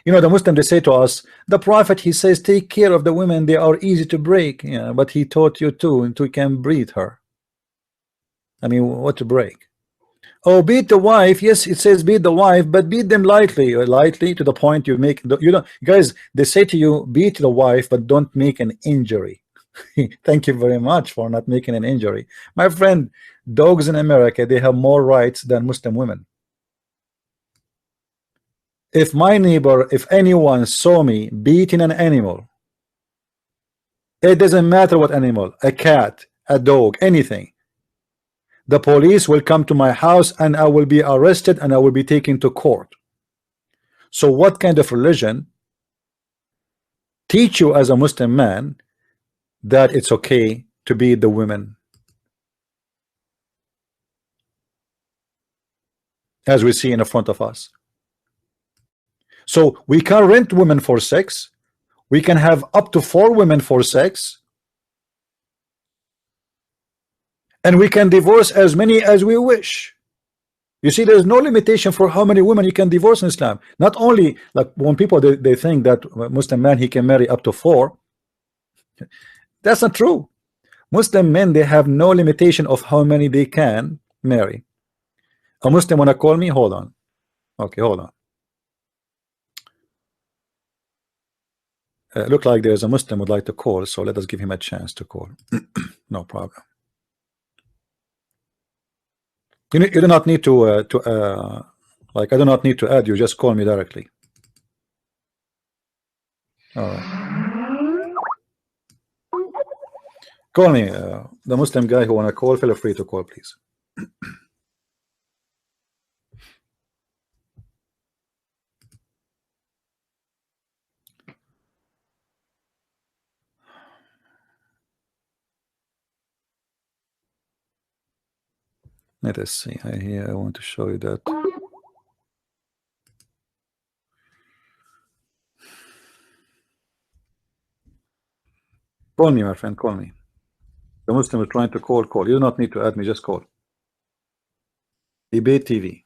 You know, the Muslim, they say to us, the Prophet, he says, take care of the women, they are easy to break. Yeah, but he taught you too, and you can beat her. I mean, what to break? Oh, beat the wife. Yes, it says beat the wife, but beat them lightly, lightly to the point you make. You know, guys, they say to you, beat the wife, but don't make an injury. Thank you very much for not making an injury. My friend, dogs in America, they have more rights than Muslim women. If my neighbor, if anyone saw me beating an animal, it doesn't matter what animal, a cat, a dog, anything, the police will come to my house and I will be arrested and I will be taken to court. So what kind of religion teach you as a Muslim man that it's okay to beat the women? As we see in the front of us. So we can rent women for sex. We can have up to 4 women for sex. And we can divorce as many as we wish. You see, there's no limitation for how many women you can divorce in Islam. Not only like when people they think that Muslim man he can marry up to 4. That's not true. Muslim men, they have no limitation of how many they can marry. A Muslim wanna call me? Hold on. Okay, hold on. Look like there's a Muslim would like to call, so let us give him a chance to call. No problem. You do not need to like I do not need to add you. Just call me directly. All right. Call me. The Muslim guy who wanna call, feel free to call, please. Let us see. I want to show you that. Call me, my friend. Call me. The Muslim is trying to call. Call. You do not need to add me. Just call. Debate TV.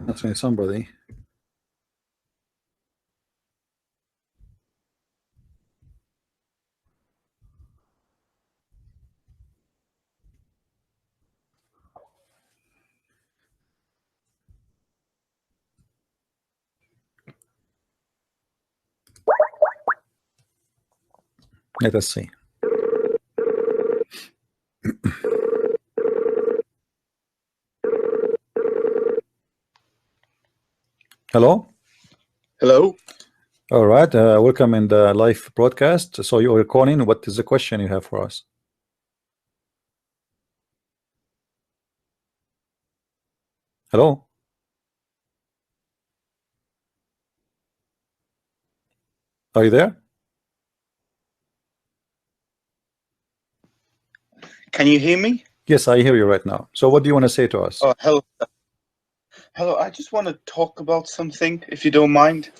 That's me, somebody. Let us see. Hello. Hello. All right. Welcome in the live broadcast. So you are calling. What is the question you have for us? Hello. Are you there? Can you hear me? Yes, I hear you right now. So what do you want to say to us? Oh, hello. Hello. I just want to talk about something, if you don't mind.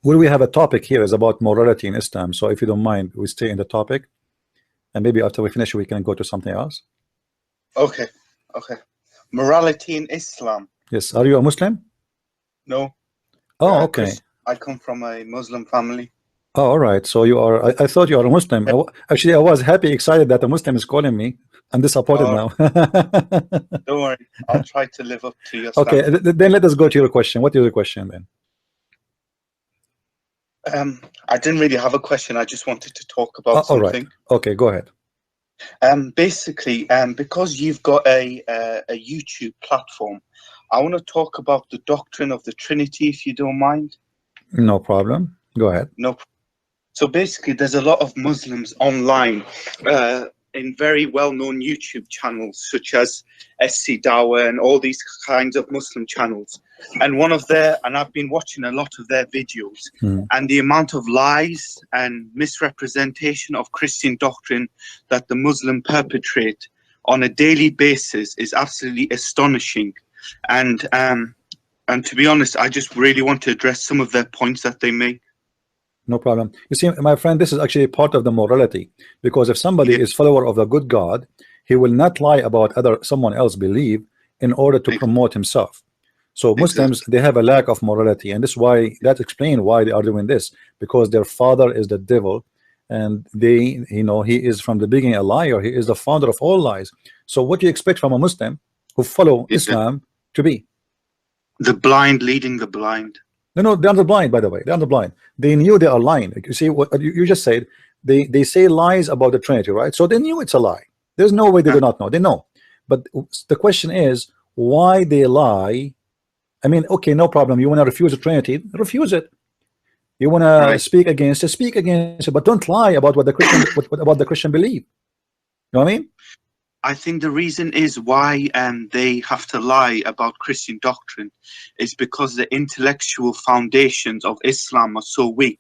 Well, we have a topic here is about morality in Islam. So if you don't mind, we stay in the topic, and maybe after we finish, we can go to something else. Okay. Okay. Morality in Islam. Yes. Are you a Muslim? No. Oh, okay. I come from a Muslim family. Oh, all right. So you are. I thought you are a Muslim. Actually, I was happy, excited that a Muslim is calling me. I'm disappointed now. Don't worry. I'll try to live up to your Okay. standard. Then let us go to your question. What is your question then? I didn't really have a question. I just wanted to talk about all something. right. Okay, go ahead. Basically, because you've got a YouTube platform, I want to talk about the doctrine of the Trinity, if you don't mind. No problem. Go ahead. No. So basically, there's a lot of Muslims online in very well-known YouTube channels, such as SC Dawah and all these kinds of Muslim channels. And I've been watching a lot of their videos, and the amount of lies and misrepresentation of Christian doctrine that the Muslim perpetrate on a daily basis is absolutely astonishing. And to be honest, I just really want to address some of their points that they make. No problem. You see, my friend, this is actually part of the morality, because if somebody is follower of a good God, he will not lie about someone else believe in order to promote himself. So Muslims, they have a lack of morality, and that explains why they are doing this, because their father is the devil, and he is from the beginning a liar. He is the founder of all lies. So what do you expect from a Muslim who follow Islam to be? The blind leading the blind. No, they're the blind, by the way. They're the blind. They knew they are lying. You see what you just said. They say lies about the Trinity, right? So they knew it's a lie. There's no way they do not know. They know. But the question is why they lie. I mean, okay, no problem. You want to refuse the Trinity, refuse it. You want to speak against it, but don't lie about what the Christian about the Christian believe. You know what I mean? I think the reason is why they have to lie about Christian doctrine is because the intellectual foundations of Islam are so weak.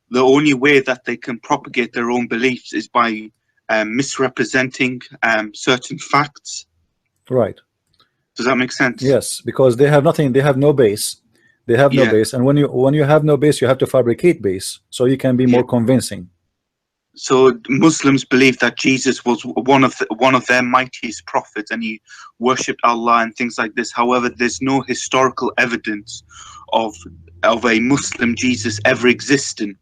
The only way that they can propagate their own beliefs is by misrepresenting certain facts. Right. Does that make sense? Yes, because they have nothing. They have no base. They have no base, and when you have no base, you have to fabricate base so you can be more convincing. So Muslims believe that Jesus was one of their mightiest prophets, and he worshipped Allah and things like this. However, there's no historical evidence of a Muslim Jesus ever existing.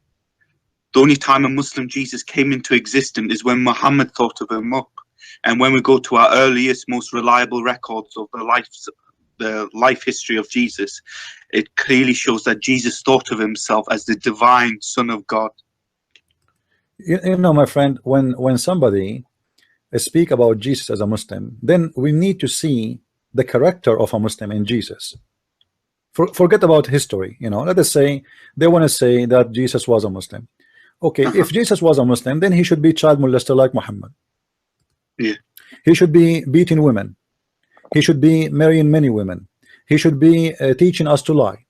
The only time a Muslim Jesus came into existence is when Muhammad thought of him up. And when we go to our earliest, most reliable records of the life history of Jesus, it clearly shows that Jesus thought of himself as the divine Son of God. You know, my friend, when somebody speak about Jesus as a Muslim, then we need to see the character of a Muslim in Jesus. Forget about history. Let us say they want to say that Jesus was a Muslim. Okay, if Jesus was a Muslim, then he should be child molester like Muhammad. Yeah. He should be beating women. He should be marrying many women. He should be teaching us to lie.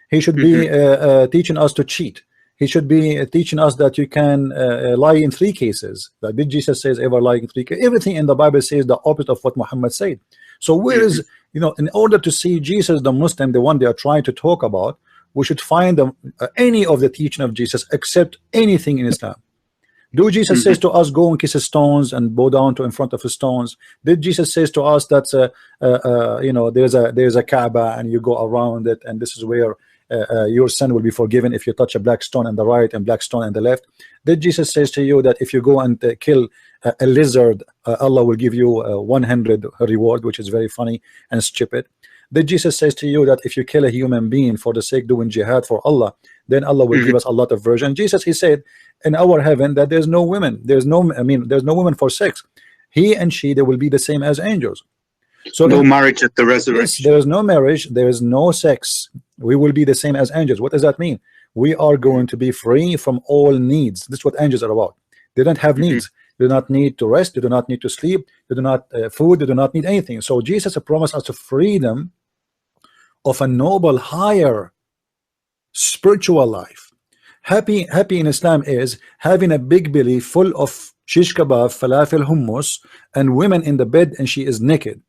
He should be teaching us to cheat. He should be teaching us that you can lie in 3 cases. That did Jesus says ever lie in 3 cases? Everything in the Bible says the opposite of what Muhammad said. So where is, in order to see Jesus the Muslim, the one they are trying to talk about, we should find any of the teaching of Jesus except anything in Islam. Do Jesus says to us go and kiss stones and bow down in front of the stones? Did Jesus says to us that there's a Kaaba and you go around it and this is where your sin will be forgiven if you touch a black stone on the right and black stone on the left? Did Jesus says to you that if you go and kill a lizard, Allah will give you 100 reward, which is very funny and stupid? Did Jesus says to you that if you kill a human being for the sake doing jihad for Allah, then Allah will give us a lot of virgin? Jesus, he said in our heaven that there's no women, there's no women for sex. He and she, they will be the same as angels. So no marriage at the resurrection. Yes, there is no marriage, there is no sex. We will be the same as angels. What does that mean? We are going to be free from all needs. This is what angels are about. They don't have needs. They do not need to rest. They do not need to sleep. They do not food. They do not need anything. So Jesus promised us a freedom of a noble, higher spiritual life. Happy in Islam is having a big belly full of shish kebab, falafel, hummus, and women in the bed, and she is naked.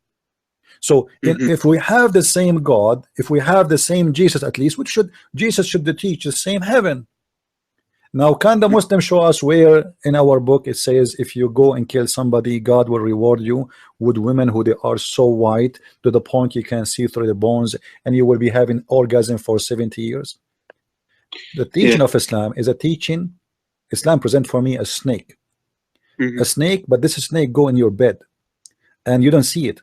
So if we have the same God, if we have the same Jesus, at least Jesus should teach the same heaven. Now, can the Muslim show us where in our book it says if you go and kill somebody, God will reward you with women who they are so white to the point you can see through the bones, and you will be having orgasm for 70 years? The teaching of Islam is a teaching. Islam present for me a snake, a snake, but this snake go in your bed, and you don't see it.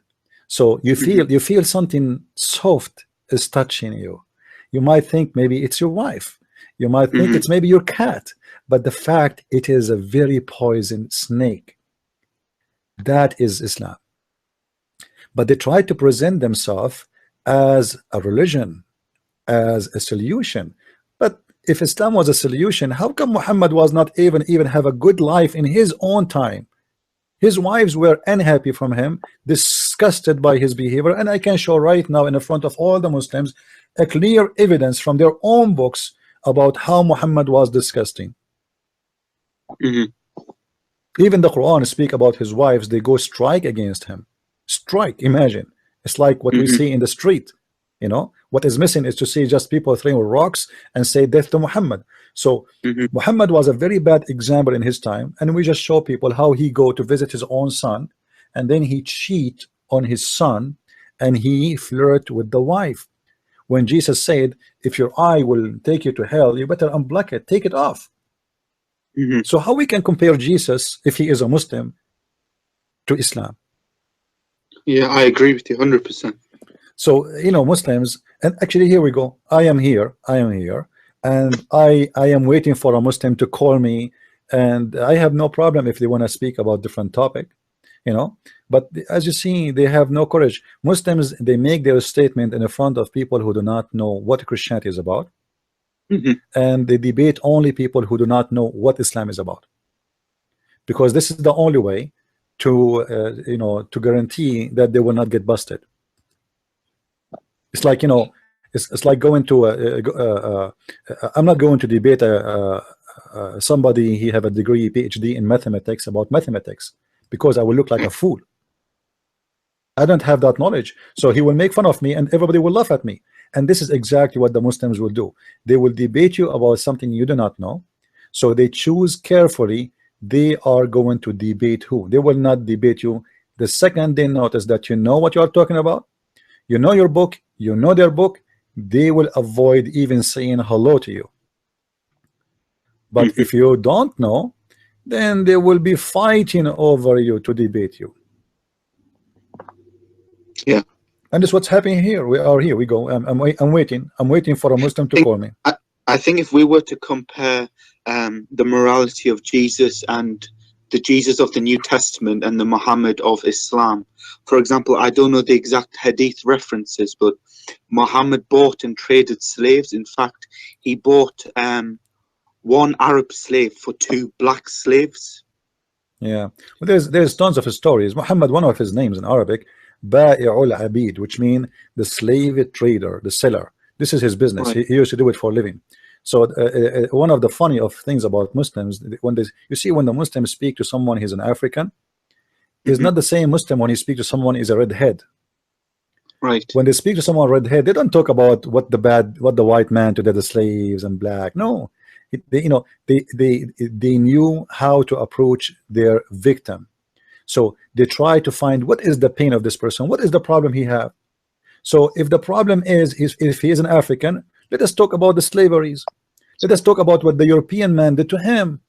So you feel something soft is touching you. You might think maybe it's your wife. You might think it's maybe your cat, but the fact it is a very poison snake. That is Islam. But they try to present themselves as a religion, as a solution. But if Islam was a solution, how come Muhammad was not even have a good life in his own time? His wives were unhappy from him, disgusted by his behavior, and I can show right now in the front of all the Muslims a clear evidence from their own books about how Muhammad was disgusting. Even the Quran speak about his wives. They go strike against him. Strike, imagine. It's like what we see in the street. You know, what is missing is to see just people throwing rocks and say death to Muhammad. So Muhammad was a very bad example in his time, and we just show people how he go to visit his own son, and then he cheat on his son, and he flirt with the wife. When Jesus said, if your eye will take you to hell, you better unblock it, take it off. So how we can compare Jesus, if he is a Muslim, to Islam? Yeah, I agree with you 100%. So, you know, Muslims, and actually here we go. I am here, and I am waiting for a Muslim to call me, and I have no problem if they want to speak about different topic, you know. But as you see, they have no courage. Muslims, they make their statement in front of people who do not know what Christianity is about, and they debate only people who do not know what Islam is about, because this is the only way to you know, to guarantee that they will not get busted. It's like, you know, it's like going to I'm not going to debate somebody he have a degree PhD in mathematics about mathematics, because I will look like a fool. I don't have that knowledge, so he will make fun of me and everybody will laugh at me. And this is exactly what the Muslims will do. They will debate you about something you do not know, so they choose carefully. They are going to debate who. They will not debate you the second they notice that you know what you are talking about, you know your book, you know their book. They will avoid even saying hello to you. But if you don't know, then they will be fighting over you to debate you. Yeah. And that's what's happening here. We are here. We go. I'm waiting for a Muslim to call me. I think if we were to compare the morality of Jesus and the Jesus of the New Testament and the Muhammad of Islam, for example, I don't know the exact hadith references, but Muhammad bought and traded slaves. In fact, he bought one Arab slave for 2 black slaves. Yeah, well, there's tons of stories. Muhammad, one of his names in Arabic, Ba'i'ul Abid, which mean the slave trader, the seller. This is his business. Right. He used to do it for a living. So one of the funny of things about Muslims, when you see when the Muslims speak to someone, he's an African, is not the same Muslim when he speaks to someone is a redhead. Right. When they speak to someone redhead, they don't talk about what the white man did to the slaves and black. No, you know, they knew how to approach their victim. So they try to find what is the pain of this person, what is the problem he have. So if the problem is if he is an African, let us talk about the slaveries. Let us talk about what the European man did to him.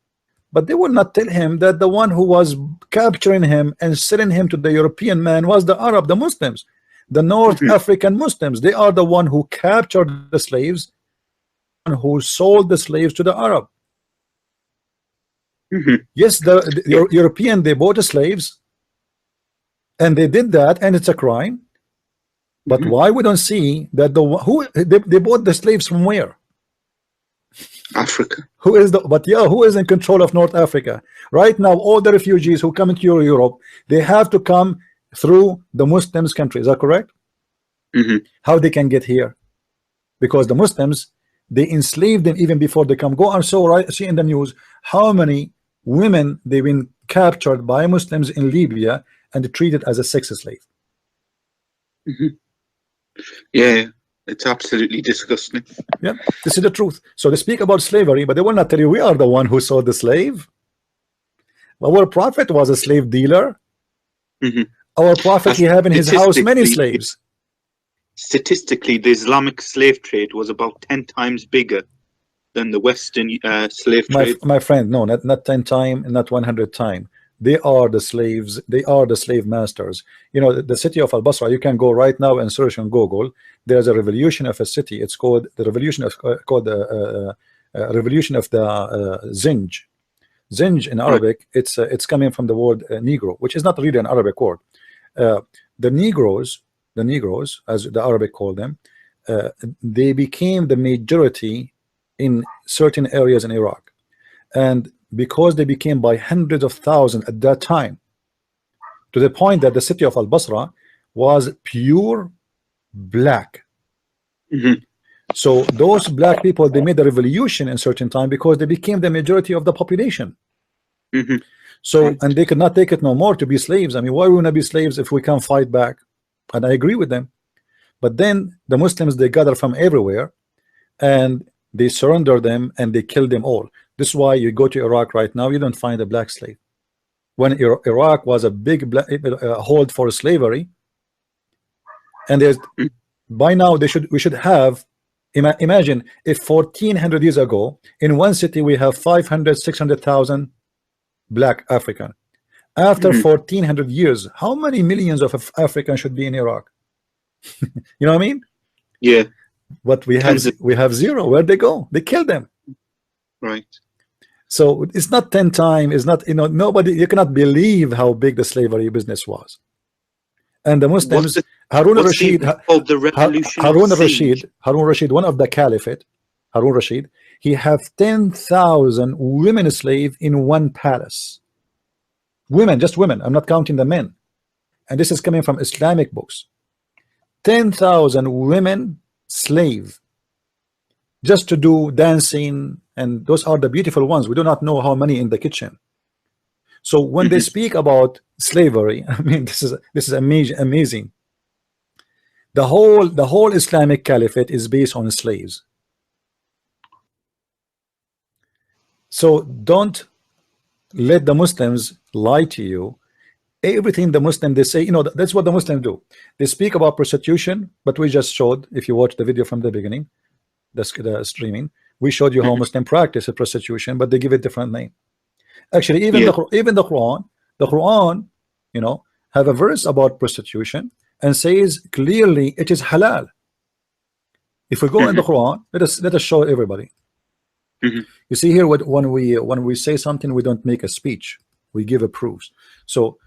But they will not tell him that the one who was capturing him and selling him to the European man was the Arab, the Muslims, the North African Muslims. They are the one who captured the slaves and who sold the slaves to the Arab. Yes, the European, they bought the slaves, and they did that, and it's a crime. But why we don't see that they bought the slaves from where? Africa. Who is in control of North Africa right now? All the refugees who come into Europe, they have to come through the Muslims country. Is that correct? How they can get here? Because the Muslims, they enslaved them even before they come. Go and see in the news how many women they've been captured by Muslims in Libya and treated as a sex slave. Yeah, it's absolutely disgusting. Yeah, this is the truth. So they speak about slavery, but they will not tell you we are the one who sold the slave. Our prophet was a slave dealer. Our prophet, he had in his house many slaves. Statistically, the Islamic slave trade was about 10 times bigger than the Western slave trade. My friend, no, not 10 times, not 100 times. They are the slaves. They are the slave masters. You know, the city of Al-Basra, you can go right now and search on Google. There's a revolution of a city. It's called the revolution of revolution of the Zinj. Zinj in Arabic, it's coming from the word Negro, which is not really an Arabic word. The Negroes, as the Arabic call them, they became the majority in certain areas in Iraq, and because they became by hundreds of thousands at that time, to the point that the city of Al-Basra was pure black. So those black people, they made a revolution in certain time because they became the majority of the population. So, and they could not take it no more to be slaves. I mean, why would we not be slaves if we can fight back? And I agree with them. But then the Muslims, they gather from everywhere and they surrender them and they kill them all. This is why you go to Iraq right now, you don't find a black slave. When Iraq was a big hold for slavery, and there's by now we should have, imagine if 1400 years ago in one city we have 500-600,000 black African. After 1400 years, how many millions of Africans should be in Iraq? You know what I mean? Yeah. But we have zero. Where'd they go? They killed them. Right. So it's not 10 times. It's not, you know, nobody, you cannot believe how big the slavery business was. And the Muslims, Harun al-Rashid, Harun al-Rashid, one of the caliphate, Harun al-Rashid, he have 10,000 women slave in one palace. Women, just women. I'm not counting the men. And this is coming from Islamic books. 10,000 women slave just to do dancing, and those are the beautiful ones. We do not know how many in the kitchen. So when they speak about slavery, I mean, this is amazing. The whole Islamic caliphate is based on slaves. So don't let the Muslims lie to you. Everything the Muslim, they say, you know, that's what the Muslims do. They speak about prostitution, but we just showed, if you watch the video from the beginning, the streaming, we showed you how Muslim practice prostitution, but they give it different name. Actually, even the Quran, you know, have a verse about prostitution and says clearly it is halal. If we go in the Quran, let us show everybody. You see here, when we say something, we don't make a speech, we give a proofs. So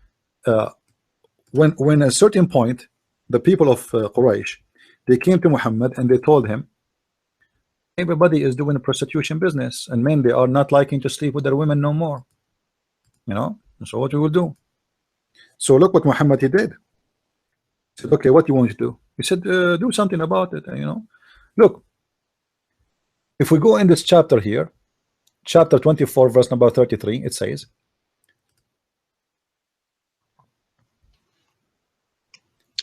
when at a certain point, the people of Quraysh, they came to Muhammad and they told him, everybody is doing a prostitution business, and men, they are not liking to sleep with their women no more, you know. So what we will do? So look what Muhammad he did. He said, okay, what do you want to do? He said, do something about it, you know. Look, if we go in this chapter here, chapter 24, verse number 33, it says,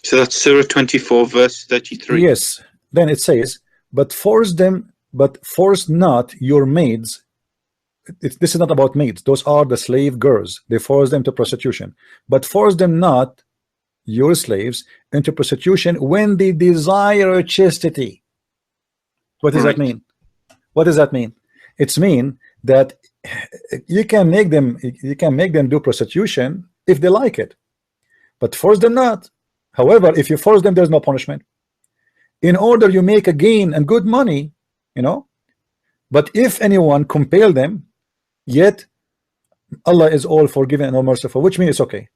so that's Surah 24, verse 33. Yes. Then it says, but force not your maids. This is not about maids. Those are the slave girls. They force them to prostitution. But force them not, your slaves, into prostitution when they desire chastity. What does that mean? What does that mean? It's mean that you can make them do prostitution if they like it, but force them not. However, if you force them, there's no punishment. In order you make a gain and good money, you know. But if anyone compel them, yet Allah is all forgiving and all merciful, which means it's okay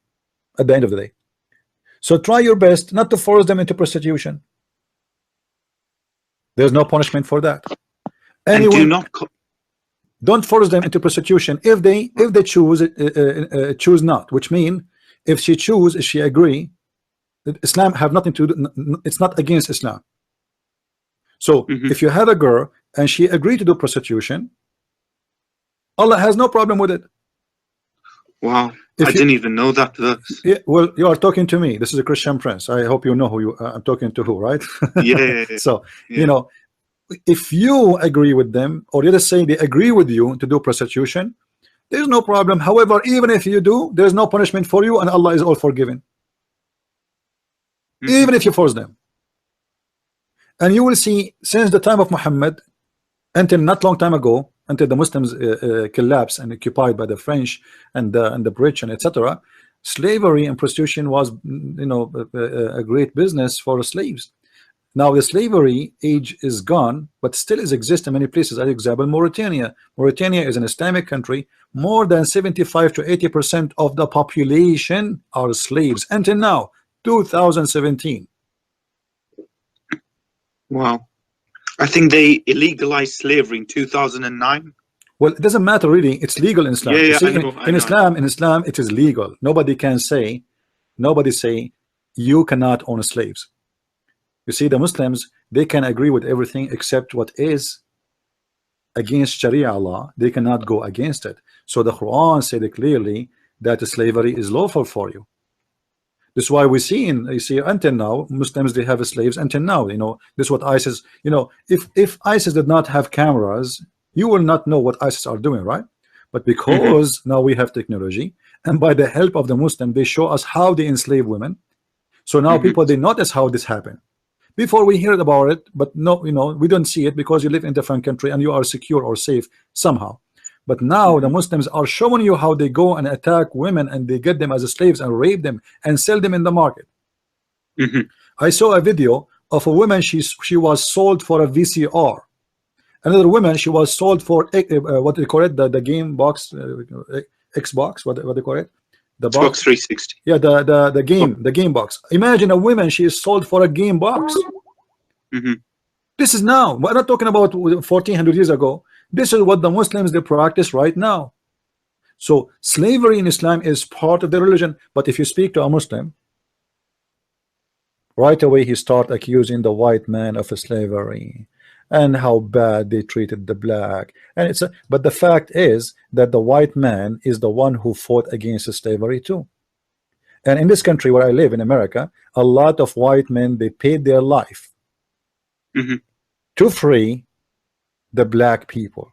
at the end of the day. So try your best not to force them into prostitution. There's no punishment for that. Anyone, don't force them into prostitution if they choose not, which mean if she choose, she agree, Islam have nothing to do, it's not against Islam. So if you have a girl and she agreed to do prostitution, Allah has no problem with it. Wow, I didn't even know that verse. Yeah, well, you are talking to me. This is a Christian prince. I hope you know who I'm talking to, who, right? Yeah. So you know, if you agree with them, or let us say they agree with you to do prostitution, there's no problem. However, even if you do, there's no punishment for you, and Allah is all forgiving. Even if you force them. And you will see, since the time of Muhammad until not long time ago, until the Muslims collapsed and occupied by the French and the British and etc., slavery and prostitution was, you know, a great business for slaves. Now the slavery age is gone, but still is exist in many places. As example, Mauritania. Mauritania is an Islamic country. More than 75 to 80% of the population are slaves until now, 2017. Wow. I think they illegalized slavery in 2009. Well, it doesn't matter really. It's legal in Islam. Yeah, You yeah, see, I know, in Islam, it is legal. Nobody say you cannot own slaves. You see, the Muslims, they can agree with everything except what is against Sharia law. They cannot go against it. So the Quran said it clearly that slavery is lawful for you. This is why we see you see until now Muslims, they have slaves until now. You know, this is what ISIS, you know, if ISIS did not have cameras, you will not know what ISIS are doing, right? But because now we have technology, and by the help of the Muslim, they show us how they enslave women. So now people, they notice how this happened. Before we heard about it, but no, you know, we don't see it because you live in a different country and you are secure or safe somehow. But now the Muslims are showing you how they go and attack women and they get them as slaves and rape them and sell them in the market. I saw a video of a woman, she was sold for a VCR. Another woman, she was sold for what they call it, the game box, Xbox, what they call it, the box, Xbox 360. yeah, the game box. Imagine a woman, she is sold for a game box. This is now. We're not talking about 1400 years ago. This is what the Muslims, they practice right now. So slavery in Islam is part of the religion. But if you speak to a Muslim, right away he start accusing the white man of slavery and how bad they treated the black. And it's but the fact is that the white man is the one who fought against slavery too. And in this country where I live in America, a lot of white men, they paid their life to free the black people.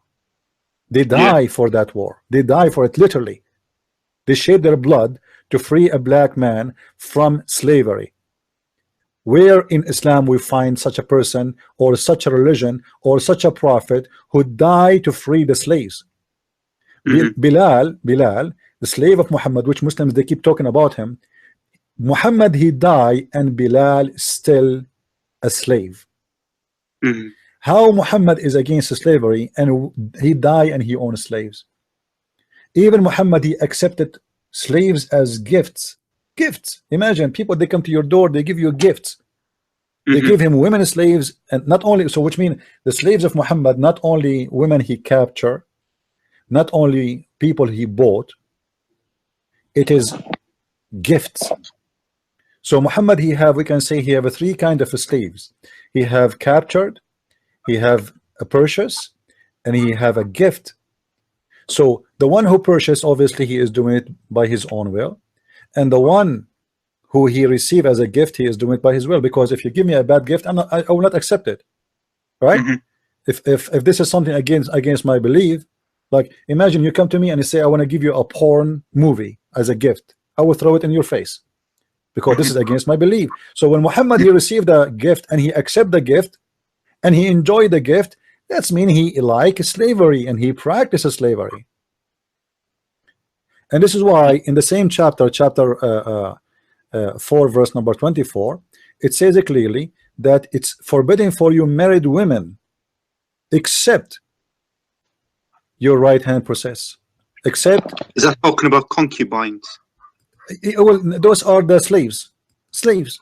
They die for that war. They die for it literally. They shed their blood to free a black man from slavery. Where in Islam we find such a person or such a religion or such a prophet who died to free the slaves? Bilal, the slave of Muhammad, which Muslims, they keep talking about him. Muhammad, he died and Bilal still a slave. How Muhammad is against slavery and he died and he owned slaves? Even Muhammad, he accepted slaves as gifts. Imagine people, they come to your door, they give you gifts. They give him women slaves, and not only so, which means the slaves of Muhammad, not only women he captured, not only people he bought, it is gifts. So Muhammad, we can say he have three kind of slaves. He have captured, he have a purchase, and he have a gift. So the one who purchased, obviously he is doing it by his own will, and the one who he received as a gift, he is doing it by his will. Because if you give me a bad gift, I will not accept it, right? If this is something against my belief, like imagine you come to me and you say, I want to give you a porn movie as a gift, I will throw it in your face because this is against my belief. So when Muhammad, he received a gift and he accept the gift and he enjoyed the gift, that's mean he like slavery and he practices slavery. And this is why in the same chapter 4 verse number 24, it says it clearly that it's forbidden for you married women except your right hand possess. Except, is that talking about concubines? Well, those are the slaves,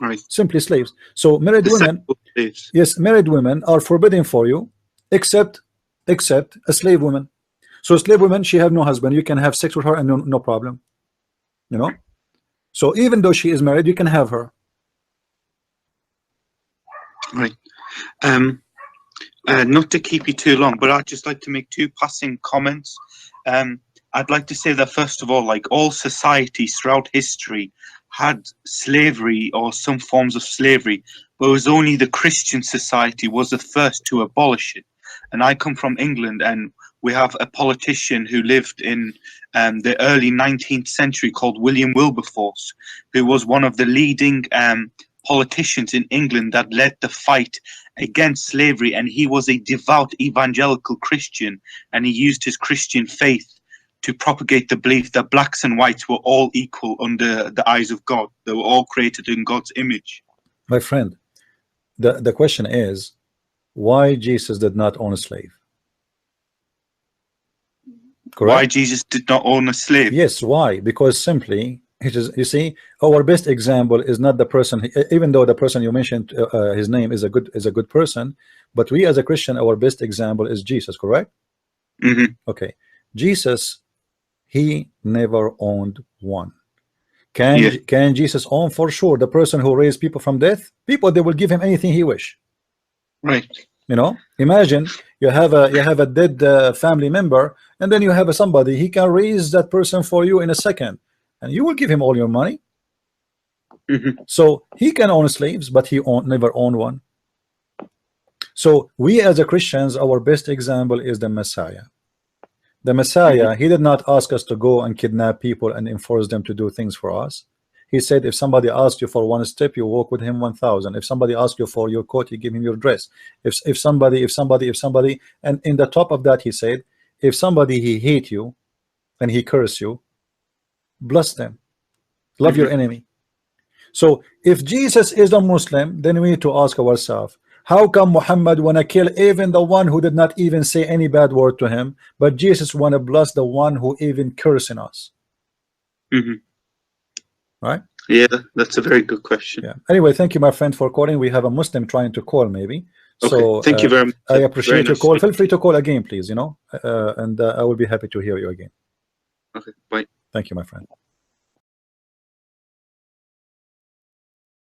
right? Simply slaves. So married women, yes, married women are forbidden for you except a slave woman. So a slave woman, she have no husband, you can have sex with her and no problem, you know. So even though she is married, you can have her. Right. Not to keep you too long, but I'd just like to make two passing comments. I'd like to say that first of all, like all societies throughout history had slavery or some forms of slavery, but it was only the Christian society was the first to abolish it. And I come from England, and we have a politician who lived in the early 19th century called William Wilberforce, who was one of the leading politicians in England that led the fight against slavery. And he was a devout evangelical Christian, and he used his Christian faith to propagate the belief that blacks and whites were all equal under the eyes of God. They were all created in God's image. My friend, the question is, why Jesus did not own a slave? Correct? Why Jesus did not own a slave? Yes, why? Because simply it is, you see, our best example is not the person, even though the person you mentioned, his name is a good person, but we as a Christian, our best example is Jesus, correct? Mm-hmm. Okay, Jesus, he never owned one. Can Jesus own? For sure. The person who raised people from death, people, they will give him anything he wish. Right. You know, imagine you have a dead family member, and then you have somebody, he can raise that person for you in a second, and you will give him all your money. Mm-hmm. So he can own slaves, but he never owned one. So we as a Christians, our best example is the Messiah. The Messiah, he did not ask us to go and kidnap people and enforce them to do things for us. He said, if somebody asks you for one step, you walk with him 1,000. If somebody asks you for your coat, you give him your dress. If somebody, and in the top of that, he said, if somebody he hate you and he curse you, bless them, love your enemy. So if Jesus is a Muslim, then we need to ask ourselves, how come Muhammad wanna kill even the one who did not even say any bad word to him, but Jesus wanna bless the one who even cursing us? Mm-hmm. Right? Yeah, that's a very good question. Yeah. Anyway, thank you, my friend, for calling. We have a Muslim trying to call, maybe. Okay. So thank you very much. I appreciate Very your nice call. speaking. Feel free to call again, please. You know, and I will be happy to hear you again. Okay. Bye. Thank you, my friend.